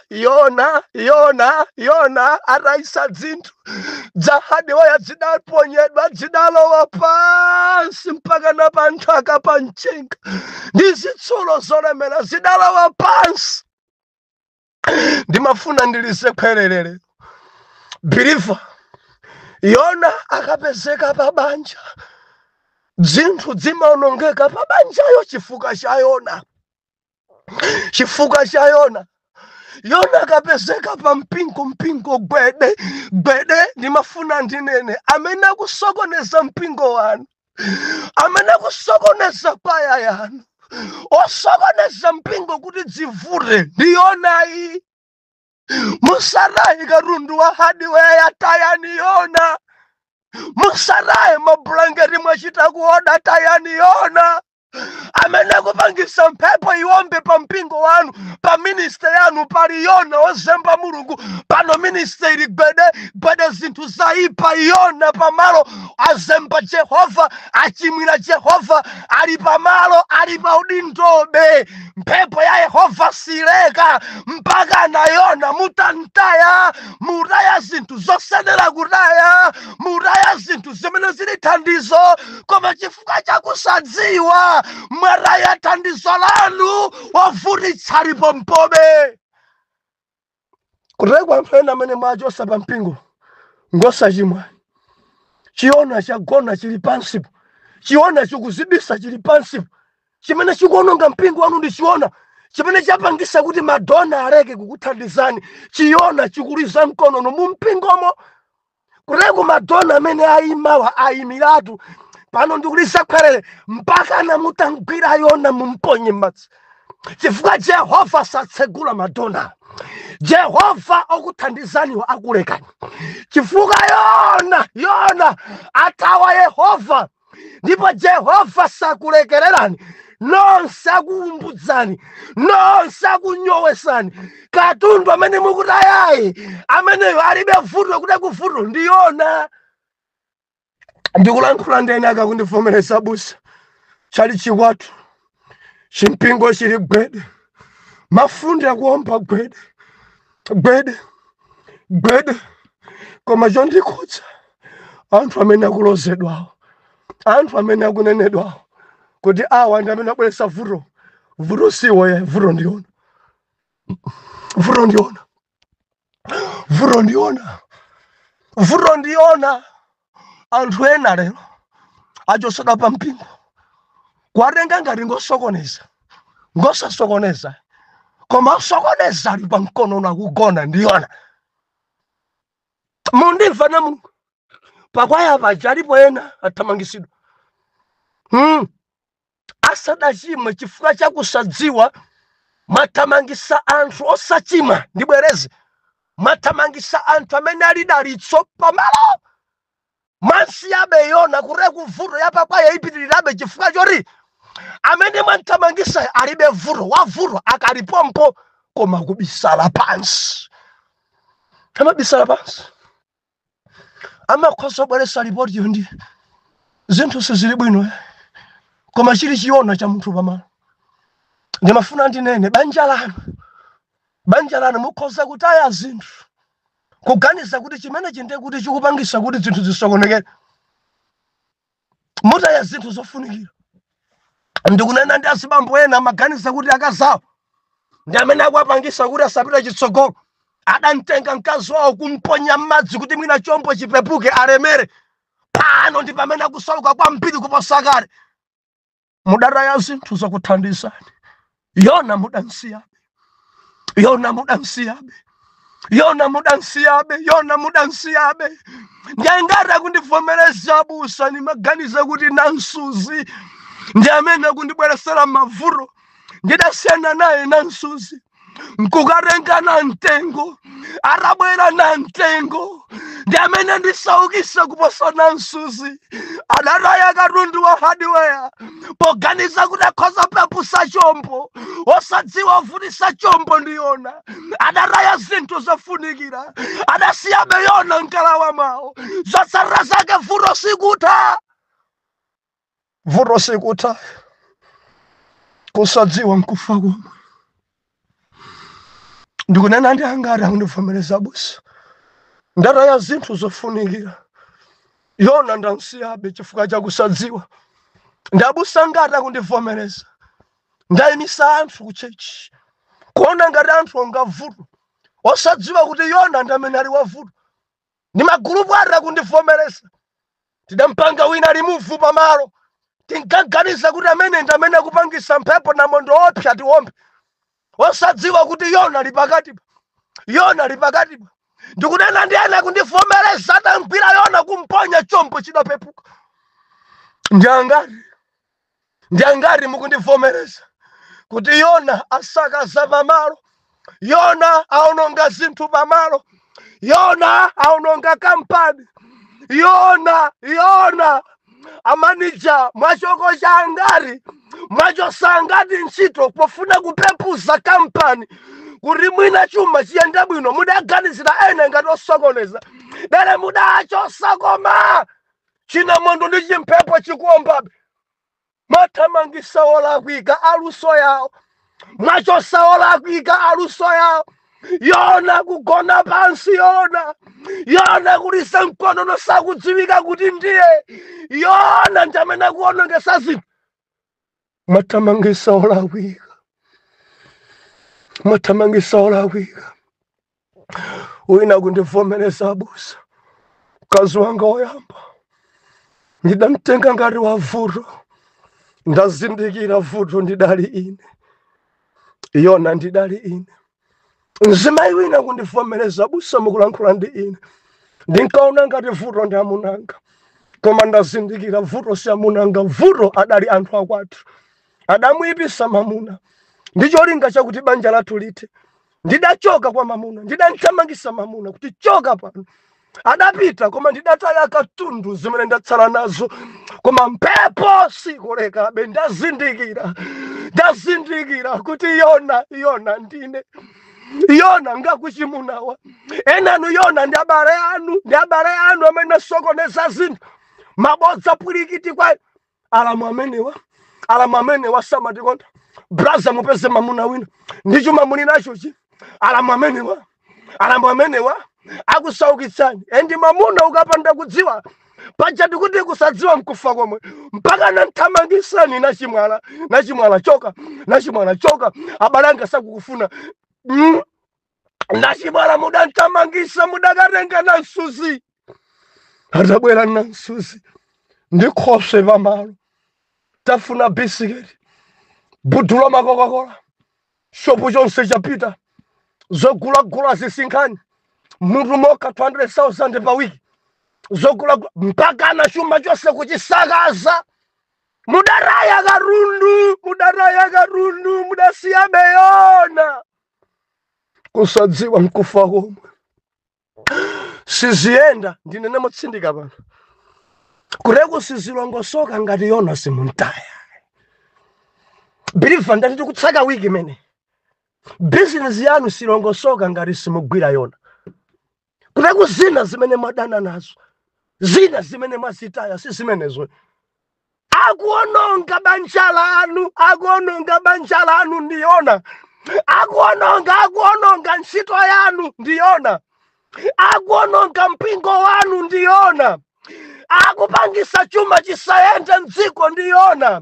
Speaker 1: Yona araisa zinthu dzahadewa zidaponyedwa zidalowa pansi mpaka na panthaka panchenga ndi zitsulo zolemera zidalowa pansi ndimafuna ndilise khwererere believer Yona akapezeka pabanja zinthu zimaonongeka pabanjayo chifukwa cha Yona Yona akapezeka pa mpingo gwede ndimafuna ndinene amene akusokoneza mpingo wanu amene akusokoneza kwaya yanu osokoneza mpingo kuti dzivure ndi Yonayi musarayi katundu wa hardware tayani Yona musarayi mablanketi mwachita kuoda tayani Yona amene akupangisa mphepo iwombe pa mpingo wanu, pa ministry yanu pali Yona wozemba Mulungu. Pano ministry gwede zinthu zaipa Yona pamalo azemba Jehova, achimwira Jehova, ali pamalo ali pa udindobe. Mphepo ya Yehova sileka mpaka na Yona mutantaya, muraya zinthu zosenera kutaya, muraya zinthu zimene zili thandizo, koma chifukwa chakusadziwa mwaraya thandizo lanu wavutitsa lipompobe. Kutekwa anthu ena amene mwachosa pa mpingo ngosachimwa, chiona chagona chili pansipo, chiona chikuzibisa chili pansipo, chimene chikuononga mpingo wanu ndi chiona chimene chapangisa kuti madona aleke kukuthandizani, chiona chikuliza mkono mu mpingomo. Kutekwa madona amene ayimawa ayimiratu pano ndikulisa kwerere mpaka namutangwira Yona mumponye m'madzi, chifukwa Jehova satsegula madona. Jehova okuthandizaniwa akulekani, chifukwa Yona atawa Yehova, ndipo Jehova sakulekererani, nonse akuumbudzani, nonse akunyowesani. Katundu amene mukutayayi ameneyo alibe vuto kuti kuvuto ndi Yona. Ndikulankhula ndene akakundivomereza abusa, chali chikwatu, chimpingo chili gwede, mafundi akuomba gwede, koma chondikhudza anthu amene akulozedwawo, anthu amene akunenedwawo kuti awa ndi amene abweresa vuto siwo ye, vuto ndiona. Anthu ena lero achosedwa pa mpingo kwatenga ngati ngosasokoneza, koma osokoneza ali pa mkono nakugona ndiyona. Mundimva na Mulungu pakwaya paja alipo ena athamangisidwa asadachimwe chifukwa chakusadziwa, mathamangisa anthu osachimwa. Ndibwereze, mathamangisa anthu amene ali dalitso pamalo mansiyabe Yona kure kuvuto yapakwaya ipitirirabe, chifukwa choti amene mwathamangisa alibe vuto, wavuto akalipompo koma kubisala pansi. Amabisala pansi amakhoza bweresa ripoti yondi zinthu sizili bwino, koma chili chiona cha munthu pamalo. Ndimafuna ndinene banja lanu mukhoza kutaya zinthu kuganiza kuti chimene chinde kuti chikupangisa kuti zinthu zisokonekere, mutaya zinthu zofunikira. Ndikunena ndi azibambo ena maganiza kuti akazawo ndi amene akuwapangisa kuti asapita chitsogolo, adantenga mkazi wawo kumponya m'madzi kuti mwina chombo chipepuke alemere. Pano ndi pamene akusauka kwambiri kuposa kale. Mudataya zinthu zokuthandizani. Yona mudansiyabe. Ndiyangati kundivomereza abusa nimaganiza kuti Nansuzi ndi amene akundibweresera mavuto. Ndidasiyana naye Nansuzi nkukatenga na mtengo, arabwera na mtengo, ndi amene ndisaukisa kuposa Nansuzi. Adataya katundu wa hardware poganiza kuti akhoza pepusa chombo, osadziwa ovutisa chombo ndi Yona. Adataya zinthu zofunikira, adasiyabe Yona mkalawa mawo, zotsatira zake vuto sikutha, kusadziwa nkufa komwe. Ndikunena ndi angati akundivomereza abusa, ndataya zinthu zofunikira, Yona ndansiyabe chifukwa chakusadziwa. Ndi abusa ngati akundivomereza, ndayimisa anthu ku chechi kuona ngati anthu angavuto, osadziwa kuti Yona ndi amene ali wavuto. Ndi magulupu ati akundivomereza, tidampanga wina remove pamalo, tinkaganiza kuti amene ndi amene akupangisa mphepo na mondo opsa tiwombe, osadziwa kuti Yona ali pakatipa. Ndikunena ndi ena kundivomereza atangwira Yona kumponya chombo chidapepuka. Ndi angati mukundivomereza kuti Yona asakaza pamalo, Yona aononga zinthu pamalo, Yona aononga kampani, Yona amanija mwachoko changari mwachosangati ntchito pofuna kupepuza kampani kuti mwina chuma chiyenda bwino mudaganizira ene ngati osokoneza dere mudachosakoma china mondo ndi chimphepo chikuombabe mwathamangisa olakwika aluso yawo mwachosa olakwika aluso yawo yona kugona pansi yona kulisa mkono nosakudziwika kuti ndiye yona njamena kuonongesa zinthu mwathamangisa olakwika wina kundivomereza abusa mkazi wanga woyamba ndidamtenga ngati wa vuto ndazindikira vuto ndidali ine yona ndidali ine mzimayi wina kundivomereza abusa mukulankhula ndi ine ndinkaona ngati vuto ndi amunanga koma ndazindikira vuto si amunanga vuto adali anthu akwathu adamuyipisa mamuna ndi cholinga chakuti banja lathu lithe ndidachoka kwa mamuna ndidamthamangisa mamuna kuti choka pano adapita koma ndidataya katundu zimene ndatsala nazo koma mphepo sikulekabe ndazindikira kuti yona ndine yona ngakuchimunawa enanu yona ndi abale anu amene asokoneza zinthu mabodza pwirikiti kwa alamu amenewa samatikonda braza mupeze mamuna wina ndichuma muli nachochi alamu amenewa akusaukitsani endi mamuna ukapanda kudziwa pachati kuti kusadziwa mkufa komwe mpaka nanthamangisani nachimwala choka abale anga sakukufuna nachimwala mudanthamangisa mudakatenga na msuzi atabwera na msuzi ndikhoswe pamalo tafuna bisiketi budula makokakola shopu chonse chapita zogulagula zisinkhani munthu moka 200,000 pa wiki zogulagula mpaka na chuma chose kuchisakaza mudaraya karundu mudasiya beyona kusadziwa mkufa komwe siziyenda ndinene motsindika pano kureko sizilongosoka ngati yona simuntaya biliva ndati tikutsaka wiki mene business yanu silongosoka ngati simugwira yona kureko zina zimene mwadana nazo zina zimene mwazitaya si zimenezo akuononga banja lanu ndiyona akuononga ntchito yanu ndiyona akuononga mpingo wanu ndiyona akupangisa chuma chisayende mdziko ndiyona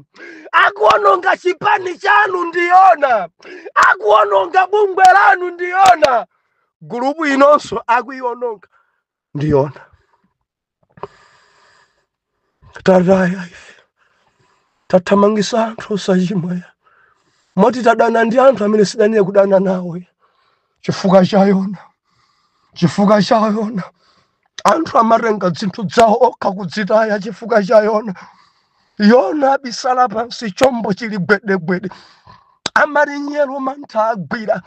Speaker 1: akuononga chipani chanu ndiyona akuononga bungwe lanu ndiyona gulupu inonso akuiononga ndiyona tataya ife tathamangisa anthu osachimweya moti tadana ndi anthu amene sidanire kudana nawo chifukwa cha yona anthu amatenga zinthu zawo okha kudzitaya chifukwa cha yona abisala pansi chombo chili gwedegwede amalinyero mantha agwira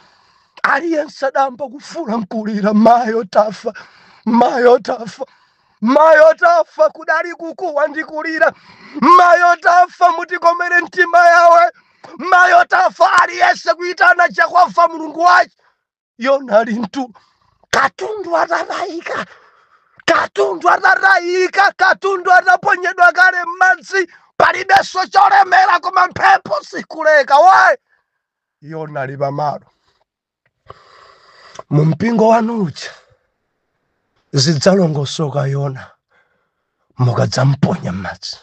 Speaker 1: aliyense adamba kufula nkulira mayo tafa kudali kukuwa ndikulira mayo tafa mutikomere mtima yawe mayo tafa aliyense kuitana chakwafa mulungu wache yona ali mtu katundu atatayika katundu ataponyedwa kale m'madzi palibenso cholemera koma mphepo sikuleka wayi yona ali pamalo mu mpingo wanu uja zidzalongosoka yona mukadzamponya m'madzi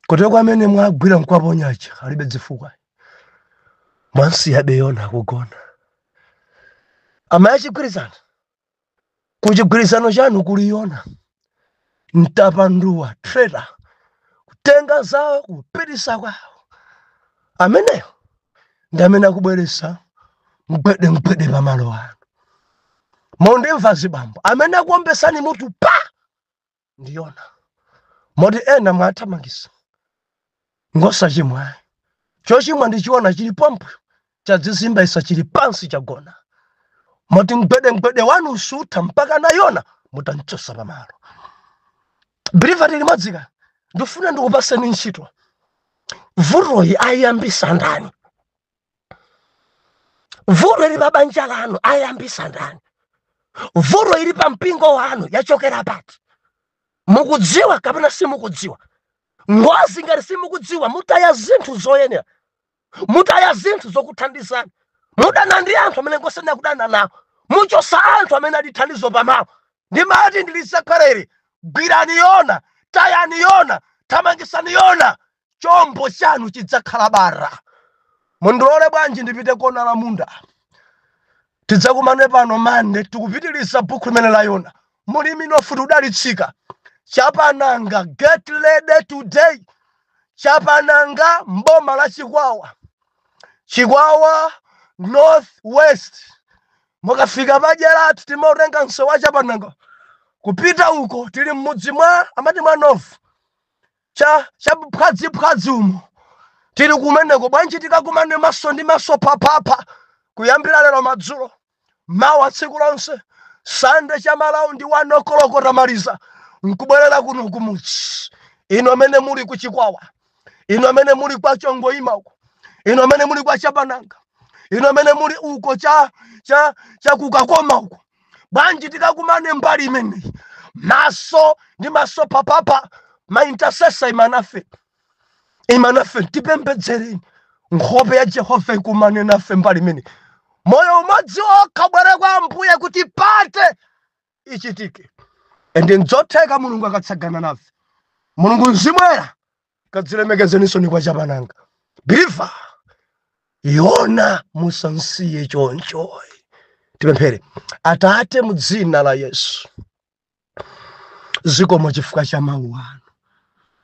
Speaker 1: kuti kwamene mwagwira nkwaponyacha alibe zifukwa mwansiyabe yona kugona amayachigwirizana kuchigwirizano chanu kuli yona mtapanduwa trailer kutenga zawo kupitisa kwawo ameneyo ndi amene akubweresa mgwede pamalo anu mondimva zibambo amene akuombesani mutu pa ndiyona moti ena mwathamangisa ngosachimwayi chochimwa ndichiona chili pompo chadzizimba isa chili pansi chagona moti mgwede wanu usutha mpaka na yona mutanchosa pamalo Believer limadzika ndofuna ndikupaseni ntchito. Vutoyi ayambisa ndani? Vuto ili pabanja lanu ayambisa ndani? Vuto ili pa mpingo wanu yachokera pati? Mukudziwa kapena simukudziwa? Ngozi ngati simukudziwa mutaya zinthu zoyenera, mutaya zinthu zokuthandizani. Mudana ndi anthu amene ngosena kudana nawo, muchosa anthu amene ali thandizo pamawo. Ndimati ndilisakhalere, gwirani Yona, tayani Yona, thamangisani Yona, chombo chanu chidzakhala bara. Mundilole bwanji ndipite kona la munda. Tidzakumane pano mande tikupitiriza buku limene la Yona. Mulimi nofuti udalitsika. Chapananga, get ready today. Chapananga mboma la Chikwawa. Chikwawa northwest. Mukafika Majerati timorenga nsewa Chapananga. Kupita huko tili mmudzi mwa amati mwa nofu. Cha phadzi umo. Tili kumeneko bwanji tikakumane maso ndi maso papapa. Kuyambira lero madzulo. Mawa tsiku lonse. Sande cha malaundi 1 o'clock tamaliza. Nkubwerera kuno kumudzi. Ino amene muli ku Chikwawa. Ino amene muli kwa Chongoima uko. Ino amene muli kwa Chapananga. Ino amene muli uko cha Kukakoma uko. Bwanji tikakumane mbali imene. Maso ndi maso papapa. Ma intercessor imanafe. Imanafe tipembedzereni. Nkhope ya Jehova ikumane nafe mbali imene. Moyo umodzi okhabwere kwa Ambuye kuti pate ichitike. Ende nzotheka Mulungu akatsagana nafe. Mulungu mzimwera kadzilemekezeniso ni kwa Chapananga. Believer, Yona musansiye choncho. Tipemphere. Atate mu dzina la Yesu. Zikomo chifukwa cha mawu anu.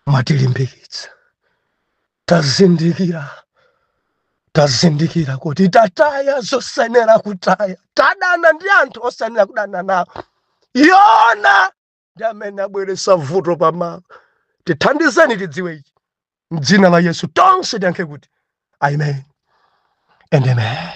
Speaker 1: Mwatilimbikitsa. Tazindikira kuti tataya zosenera kutaya. Tadana ndi anthu osenera kudana nawo. Yona ndi amene abweresa vuto pamawu. Tithandizeni tidziwe ichi. M'dzina la Yesu tonse tiyankhe kuti amen and amen.